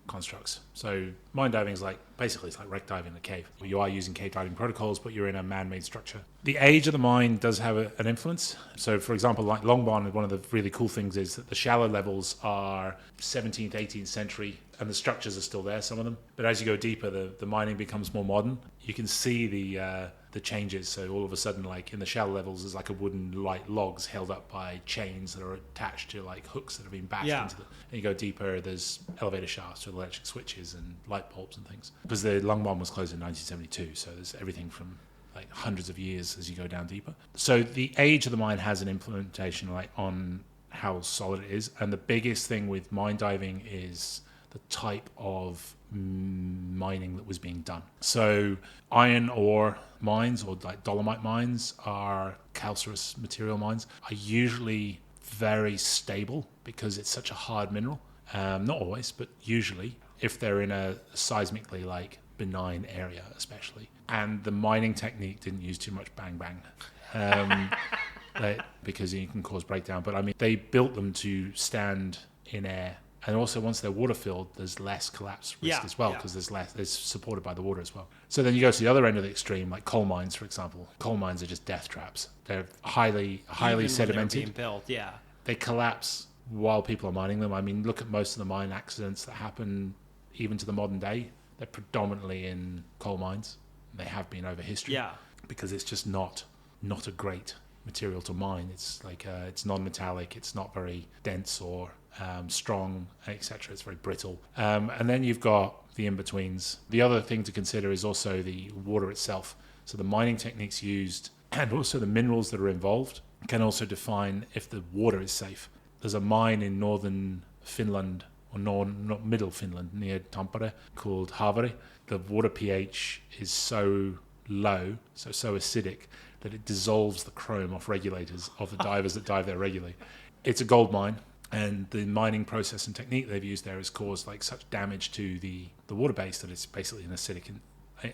constructs. So mine diving is basically it's like wreck diving in a cave. You are using cave diving protocols, but you're in a man-made structure. The age of the mine does have an influence. So for example, like Longban, one of the really cool things is that the shallow levels are 17th, 18th century, and the structures are still there, some of them. But as you go deeper, the mining becomes more modern. You can see the changes. So all of a sudden, like in the shallow levels, there's like a wooden logs held up by chains that are attached to like hooks that have been bashed into the. And you go deeper, there's elevator shafts with electric switches and light bulbs and things. Because the Longban was closed in 1972, so there's everything from like hundreds of years as you go down deeper. So the age of the mine has an implementation like on how solid it is, and the biggest thing with mine diving is the type of mining that was being done. So iron ore mines or like dolomite mines are calcareous material mines are usually very stable because it's such a hard mineral. Not always, but usually if they're in a seismically like benign area, especially. And the mining technique didn't use too much bang bang. Because you can cause breakdown. But I mean, they built them to stand in air. And also, once they're water filled, there's less collapse risk as well, because it's supported by the water as well. So then you go to the other end of the extreme, like coal mines, for example. Coal mines are just death traps. They're highly Even sedimented. when they're being built, yeah. They collapse while people are mining them. I mean, look at most of the mine accidents that happen even to the modern day. They're predominantly in coal mines. They have been over history. Yeah. Because it's just not a great material to mine. It's like it's non-metallic. It's not very dense or strong, etc. It's very brittle. And then you've got the in-betweens. The other thing to consider is also the water itself. So the mining techniques used and also the minerals that are involved can also define if the water is safe. There's a mine in northern Finland, or not middle Finland, near Tampere, called Haaveri. The water pH is so low, so acidic, that it dissolves the chrome off regulators of the divers that dive there regularly. It's a gold mine, and the mining process and technique they've used there has caused like such damage to the water base that it's basically an acidic.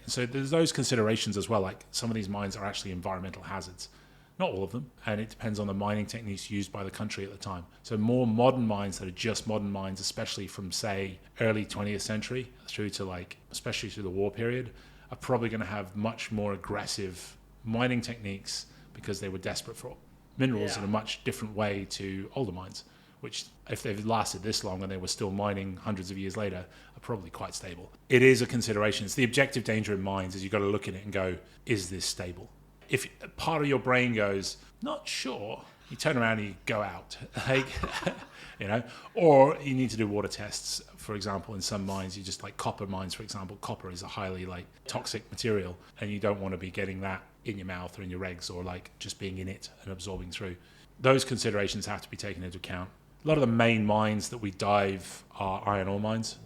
So there's those considerations as well. Like some of these mines are actually environmental hazards. Not all of them, and it depends on the mining techniques used by the country at the time. So more modern mines that are just modern mines, especially from, say, early 20th century through to, like, especially through the war period, are probably going to have much more aggressive mining techniques because they were desperate for minerals in a much different way to older mines, which, if they've lasted this long and they were still mining hundreds of years later, are probably quite stable. It is a consideration. It's the objective danger in mines is you've got to look at it and go, is this stable? If part of your brain goes, not sure, you turn around and you go out, like, or you need to do water tests. For example, in some mines, you just like copper mines, for example, copper is a highly like toxic material, and you don't want to be getting that in your mouth or in your regs, or like just being in it and absorbing through. Those considerations have to be taken into account. A lot of the main mines that we dive are iron ore mines,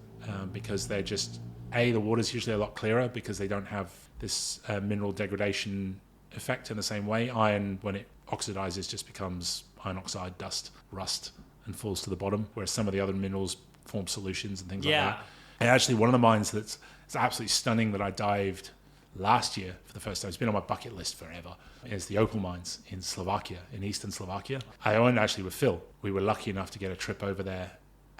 because they're just, the water's usually a lot clearer because they don't have this mineral degradation effect in the same way. Iron, when it oxidizes, just becomes iron oxide, dust, rust, and falls to the bottom, whereas some of the other minerals form solutions and things like that. And actually, one of the mines that's absolutely stunning that I dived last year for the first time, it's been on my bucket list forever, is the opal mines in Slovakia, in eastern Slovakia. I went actually with Phil. We were lucky enough to get a trip over there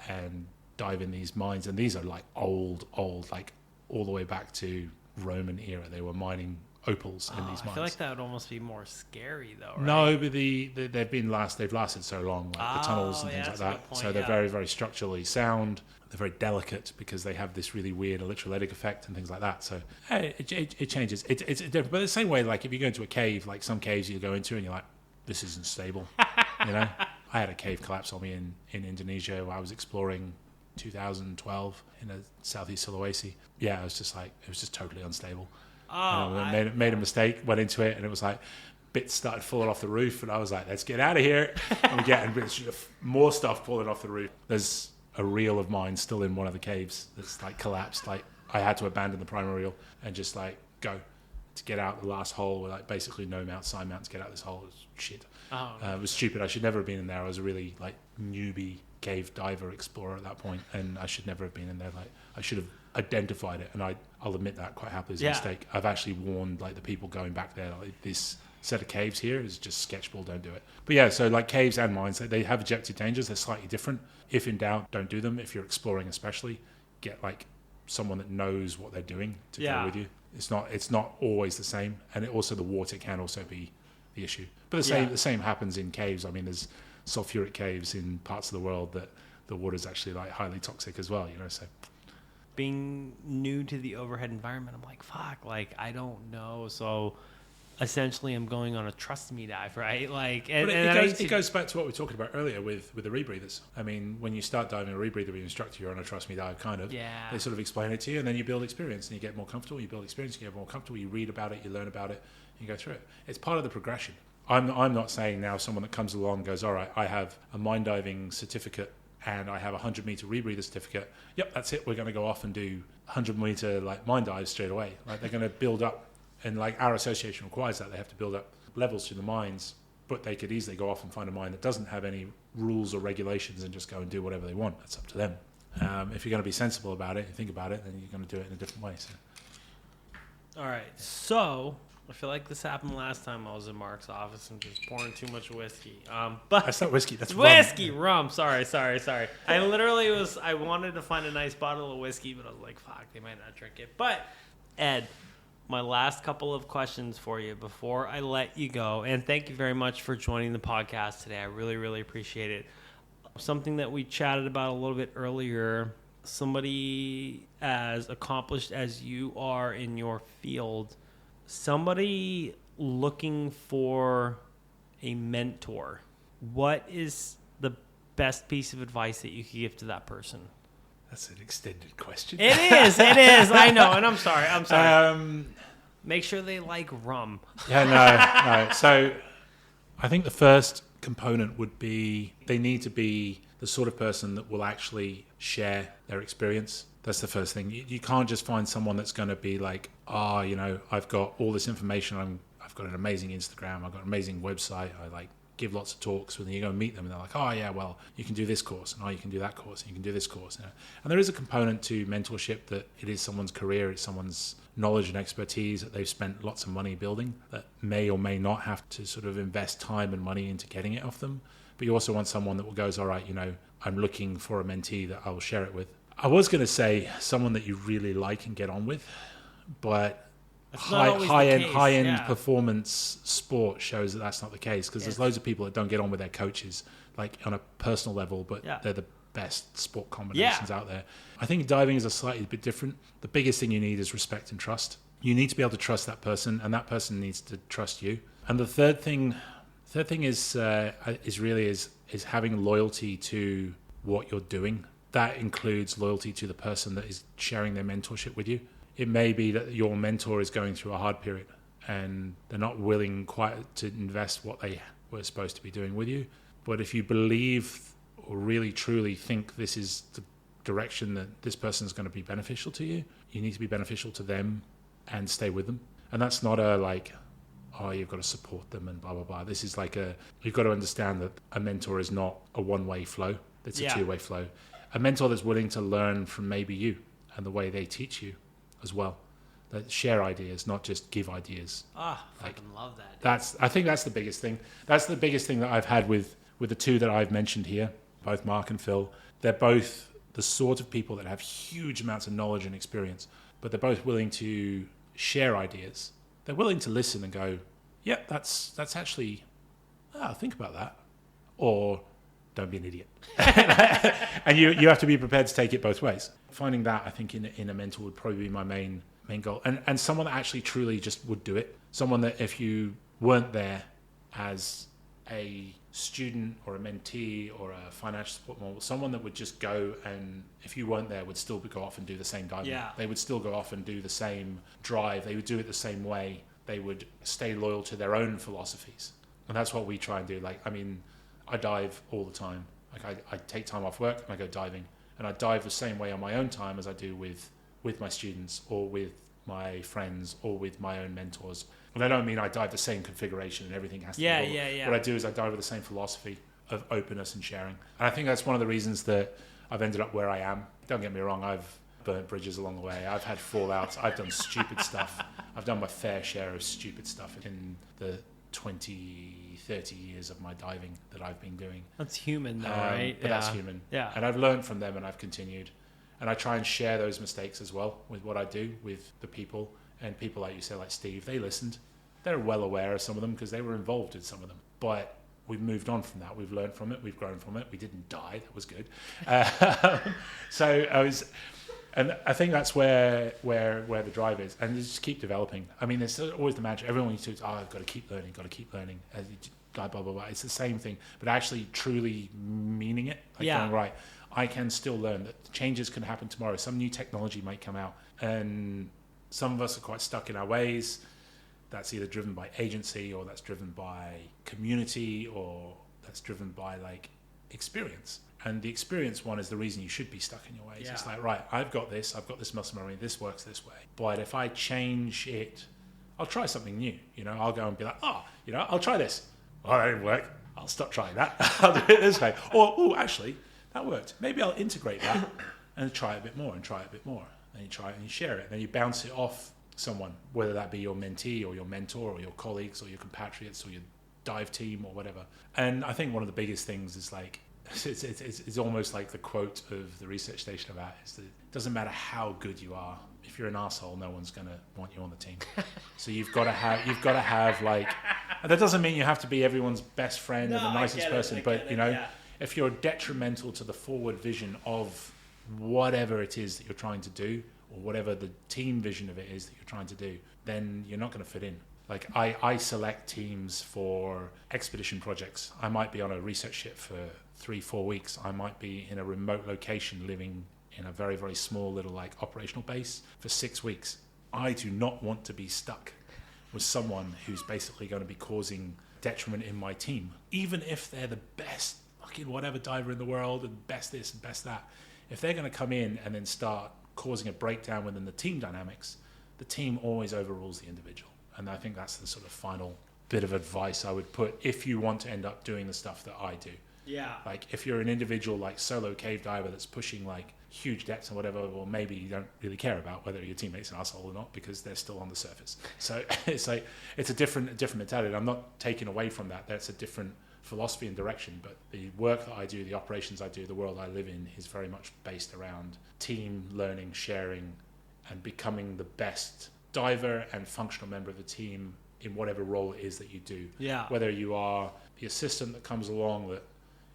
and dive in these mines, and these are like old, like all the way back to Roman era. They were mining opals in these mines. I feel like that would almost be more scary, though. Right? No, but they've lasted so long, like the tunnels and things like that. Point, so they're very, very structurally sound. They're very delicate because they have this really weird electrolytic effect and things like that. So it changes. It's different, but the same way, like if you go into a cave, like some caves you go into and you're like, this isn't stable. I had a cave collapse on me in Indonesia where I was exploring 2012 in a southeast Sulawesi. Yeah, it was just totally unstable. Made a mistake, went into it, and it was like bits started falling off the roof, and I was like, let's get out of here. And we're getting more stuff falling off the roof. There's a reel of mine still in one of the caves that's like collapsed. Like I had to abandon the primary reel and just like go to get out the last hole with like basically no mount, side mount to get out this hole. It was shit. It was stupid. I should never have been in there. I was a really like newbie cave diver explorer at that point, and I should never have been in there. Like I should have identified it, and I'll admit that quite happily as a mistake. I've actually warned like the people going back there, like this set of caves here is just sketchball, don't do it. But yeah, so like caves and mines, they have objective dangers. They're slightly different. If in doubt, don't do them. If you're exploring especially, get like someone that knows what they're doing to go with you. It's not always the same, and also the water can also be the issue. But the same happens in caves. I mean, there's sulfuric caves in parts of the world that the water is actually like highly toxic as well, so being new to the overhead environment, I'm like, fuck, like I don't know. So essentially I'm going on a trust me dive, right? Like, it goes back to what we were talking about earlier with the rebreathers. I mean, when you start diving a rebreather with your instructor, you're on a trust me dive kind of. Yeah. They sort of explain it to you, and then you build experience, and you get more comfortable. You build experience, you get more comfortable. You read about it, you learn about it, and you go through it. It's part of the progression. I'm not saying now someone that comes along and goes, all right, I have a mine diving certificate and I have a 100-meter rebreather certificate. Yep, that's it. We're going to go off and do 100-meter like mine dives straight away. Like they're going to build up, and like our association requires that. They have to build up levels through the mines, but they could easily go off and find a mine that doesn't have any rules or regulations and just go and do whatever they want. That's up to them. If you're going to be sensible about it and think about it, then you're going to do it in a different way. So. All right. So I feel like this happened last time I was in Mark's office and just pouring too much whiskey. But That's not whiskey. That's whiskey, rum. Sorry. I literally I wanted to find a nice bottle of whiskey, but I was like, fuck, they might not drink it. But Ed, my last couple of questions for you before I let you go. And thank you very much for joining the podcast today. I really, really appreciate it. Something that we chatted about a little bit earlier, somebody as accomplished as you are in your field, somebody looking for a mentor, what is the best piece of advice that you could give to that person? That's an extended question. It is. I know, and I'm sorry. Make sure they like rum. Yeah, no. So I think the first component would be they need to be the sort of person that will actually share their experience. That's the first thing. You can't just find someone that's going to be like, I've got all this information. I've got an amazing Instagram. I've got an amazing website. I give lots of talks. When you go and meet them and they're like, oh yeah, well, you can do this course and you can do that course and you can do this course. And there is a component to mentorship that it is someone's career, it's someone's knowledge and expertise that they've spent lots of money building that may or may not have to sort of invest time and money into getting it off them. But you also want someone that goes, all right, I'm looking for a mentee that I will share it with. I was going to say someone that you really like and get on with, but high-end performance sport shows that that's not the case, because there's loads of people that don't get on with their coaches, like on a personal level, but they're the best sport combinations out there. I think diving is a slightly bit different. The biggest thing you need is respect and trust. You need to be able to trust that person, and that person needs to trust you. And the third thing is having loyalty to what you're doing. That includes loyalty to the person that is sharing their mentorship with you. It may be that your mentor is going through a hard period and they're not willing quite to invest what they were supposed to be doing with you. But if you believe or really truly think this is the direction that this person is going to be beneficial to you, you need to be beneficial to them and stay with them. And that's not you've got to support them and blah, blah, blah. This is you've got to understand that a mentor is not a one-way flow. It's a two-way flow. A mentor that's willing to learn from maybe you and the way they teach you as well. That share ideas, not just give ideas. I fucking love that. I think that's the biggest thing. That's the biggest thing that I've had with the two that I've mentioned here, both Mark and Phil. They're both the sort of people that have huge amounts of knowledge and experience, but they're both willing to share ideas. They're willing to listen and go, yep, that's actually, think about that. Or don't be an idiot. And you have to be prepared to take it both ways. Finding that, I think, in a mentor would probably be my main goal. And someone that actually truly just would do it. Someone that if you weren't there as a student or a mentee or a financial support model, someone that would just go and, if you weren't there, would still go off and do the same diving. Yeah. They would still go off and do the same drive. They would do it the same way. They would stay loyal to their own philosophies. And that's what we try and do. I dive all the time. I take time off work and I go diving. And I dive the same way on my own time as I do with my students or with my friends or with my own mentors. And I don't mean I dive the same configuration and everything has to be. What I do is I dive with the same philosophy of openness and sharing. And I think that's one of the reasons that I've ended up where I am. Don't get me wrong, I've burnt bridges along the way. I've had fallouts. I've done stupid stuff. I've done my fair share of stupid stuff in the 20-30 years of my diving that I've been doing. That's human though, right? But that's human. Yeah. And I've learned from them and I've continued. And I try and share those mistakes as well with what I do with the people. And people like you say, like Steve, they listened. They're well aware of some of them because they were involved in some of them. But we've moved on from that. We've learned from it. We've grown from it. We didn't die. That was good. And I think that's where the drive is, and you just keep developing. I mean, there's always the magic. Everyone used to, I've got to keep learning, blah, blah, blah, blah. It's the same thing, but actually truly meaning it. Going, right, I can still learn that changes can happen tomorrow. Some new technology might come out, and some of us are quite stuck in our ways. That's either driven by agency, or that's driven by community, or that's driven by experience. And the experience one is the reason you should be stuck in your ways. Yeah. It's like, right, I've got this muscle memory, this works this way. But if I change it, I'll try something new. I'll go and be like, I'll try this. Oh, that didn't work. I'll stop trying that. I'll do it this way. Or, actually, that worked. Maybe I'll integrate that and try it a bit more and try it a bit more. Then you try it and you share it. Then you bounce it off someone, whether that be your mentee or your mentor or your colleagues or your compatriots or your dive team or whatever. And I think one of the biggest things is like, it's almost like the quote of the research station about is that it doesn't matter how good you are. If you're an asshole, no one's going to want you on the team. So you've got to have like, and that doesn't mean you have to be everyone's best friend and the nicest person, but you know, if you're detrimental to the forward vision of whatever it is that you're trying to do, or whatever the team vision of it is that you're trying to do, then you're not going to fit in. Like I select teams for expedition projects. I might be on a research ship for 3-4 weeks. I might be in a remote location living in a very, very small little like operational base for 6 weeks. I do not want to be stuck with someone who's basically going to be causing detriment in my team, even if they're the best fucking whatever diver in the world and best this and best that. If they're going to come in and then start causing a breakdown within the team dynamics, the team always overrules the individual. And I think that's the sort of final bit of advice I would put if you want to end up doing the stuff that I do. Yeah. Like if you're an individual like solo cave diver that's pushing like huge depths and whatever, well maybe you don't really care about whether your teammate's an asshole or not because they're still on the surface. So it's like it's a different mentality. I'm not taking away from that. That's a different philosophy and direction, but the work that I do, the operations I do, the world I live in is very much based around team learning, sharing, and becoming the best diver and functional member of the team in whatever role it is that you do. Yeah. Whether you are the assistant that comes along that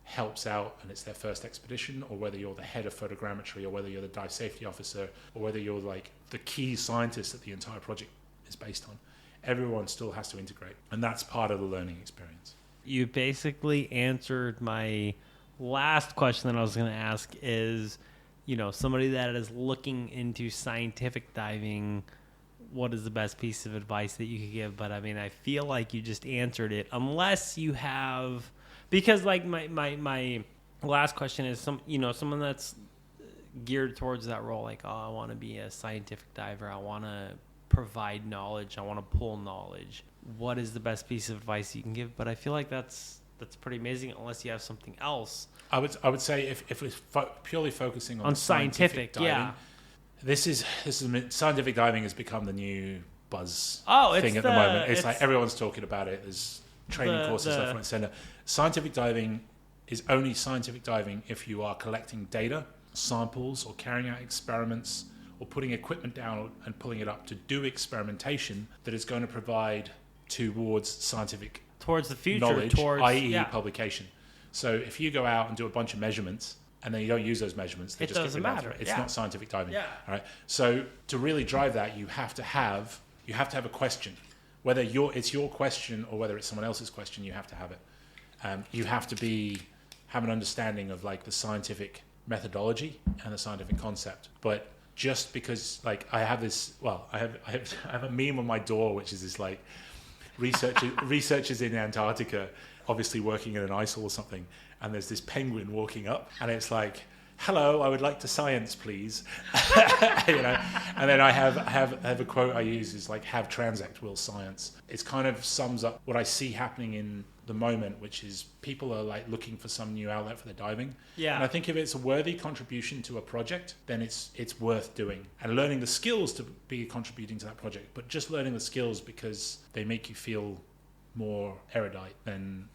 helps out and it's their first expedition, or whether you're the head of photogrammetry, or whether you're the dive safety officer, or whether you're like the key scientist that the entire project is based on, everyone still has to integrate, and that's part of the learning experience. You basically answered my last question that I was going to ask is, you know, somebody that is looking into scientific diving, what is the best piece of advice that you could give? But I mean, I feel like you just answered it, unless you have, because like my last question is someone that's geared towards that role, like, oh, I want to be a scientific diver. I want to provide knowledge. I want to pull knowledge. What is the best piece of advice you can give? But I feel like that's pretty amazing, unless you have something else. I would say if we're purely focusing on scientific diving, yeah. This is scientific diving has become the new buzz thing at the moment. It's like everyone's talking about it. There's training courses left, right, and center. Scientific diving is only scientific diving if you are collecting data, samples, or carrying out experiments, or putting equipment down and pulling it up to do experimentation that is going to provide towards scientific towards the future, knowledge, i.e. publication. So if you go out and do a bunch of measurements and then you don't use those measurements, it doesn't matter. It's not scientific diving. Yeah. All right. So to really drive that, you have to have a question. Whether it's your question or whether it's someone else's question, you have to have it. You have to have an understanding of like the scientific methodology and the scientific concept. But just because like I have a meme on my door which is this like researchers in Antarctica obviously working in an ice hole or something, and there's this penguin walking up and it's like, hello, I would like to science please. You know, and then I have a quote I use is like, have transact will science. It kind of sums up what I see happening in the moment, which is people are like looking for some new outlet for their diving. Yeah. And I think if it's a worthy contribution to a project, then it's worth doing, and learning the skills to be contributing to that project. But just learning the skills because they make you feel more erudite, then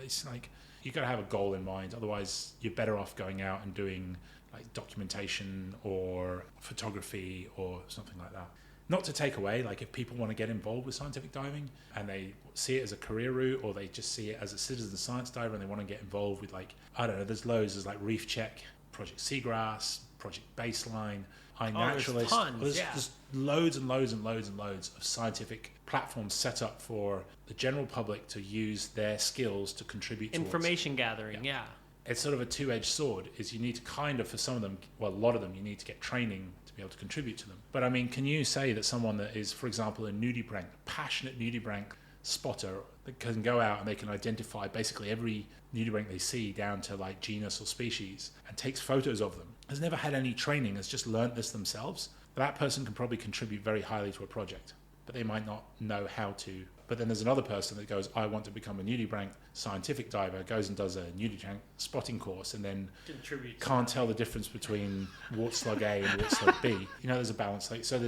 it's like you got to have a goal in mind. Otherwise, you're better off going out and doing like documentation or photography or something like that. Not to take away, like if people want to get involved with scientific diving and they see it as a career route, or they just see it as a citizen science diver and they want to get involved with like, I don't know, there's like Reef Check, Project Seagrass, Project Baseline, iNaturalist. There's loads and loads and loads and loads of scientific platforms set up for the general public to use their skills to contribute towards information gathering. Yeah. It's sort of a two-edged sword. Is you need to kind of, for some of them, well, a lot of them, you need to get training to be able to contribute to them. But I mean, can you say that someone that is, for example, a nudibranch, passionate nudibranch spotter that can go out and they can identify basically every nudibranch they see down to like genus or species and takes photos of them, has never had any training, has just learnt this themselves, that person can probably contribute very highly to a project. but they might not know how to. But then there's another person that goes, I want to become a nudibranch scientific diver, goes and does a nudibranch spotting course, and then can't tell the difference between wart slug A and wart slug B. You know, there's a balance. Like, so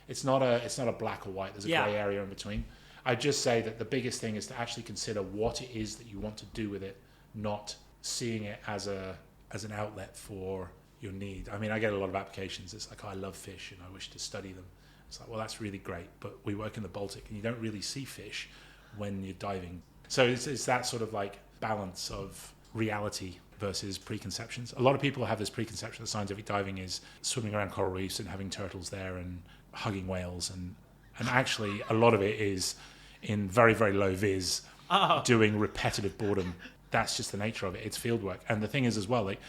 it's not a black or white. There's a grey area in between. I just say that the biggest thing is to actually consider what it is that you want to do with it, not seeing it as an outlet for your need. I mean, I get a lot of applications. It's like, I love fish and I wish to study them. It's like, well, that's really great, but we work in the Baltic and you don't really see fish when you're diving. So it's that sort of like balance of reality versus preconceptions. A lot of people have this preconception that scientific diving is swimming around coral reefs and having turtles there and hugging whales. And actually, a lot of it is in very, very low vis, doing repetitive boredom. That's just the nature of it. It's field work. And the thing is as well, like,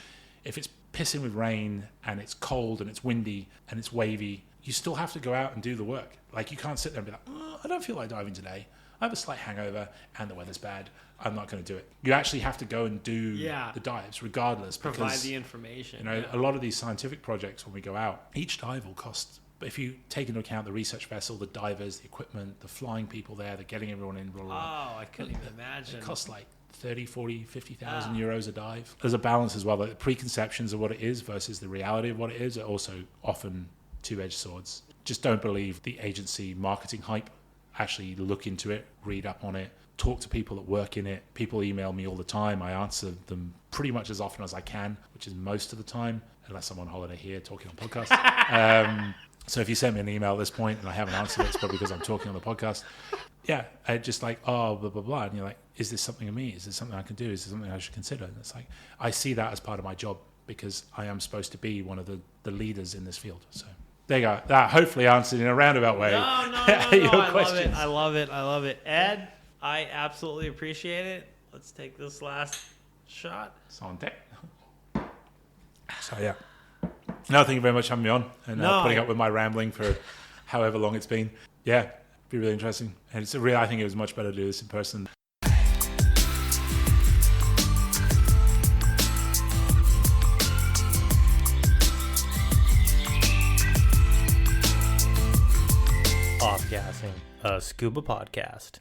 if it's pissing with rain and it's cold and it's windy and it's wavy, you still have to go out and do the work. Like, you can't sit there and be like, I don't feel like diving today. I have a slight hangover and the weather's bad. I'm not going to do it. You actually have to go and do the dives regardless. Provide the information. You know, a lot of these scientific projects, when we go out, each dive will cost, but if you take into account the research vessel, the divers, the equipment, the flying people there, the getting everyone in, blah, blah, blah. Oh, I couldn't even imagine. It costs like 30, 40, 50,000 euros a dive. There's a balance as well. Like, the preconceptions of what it is versus the reality of what it is are also often two-edged swords. Just don't believe the agency marketing hype. Actually look into it, read up on it, talk to people that work in it. People email me all the time. I answer them pretty much as often as I can, which is most of the time, unless I'm on holiday here talking on podcast. So if you send me an email at this point and I haven't answered it, it's probably because I'm talking on the podcast. Yeah, just like, blah, blah, blah. And you're like, is this something of me? Is this something I can do? Is this something I should consider? And it's like, I see that as part of my job because I am supposed to be one of the leaders in this field. So there you go. That hopefully answered in a roundabout way. No. I love it. Ed, I absolutely appreciate it. Let's take this last shot. It's on deck. So, yeah. No, thank you very much for having me on and putting up with my rambling for however long it's been. Yeah, be really interesting. And I think it was much better to do this in person. Offgassing, a scuba podcast.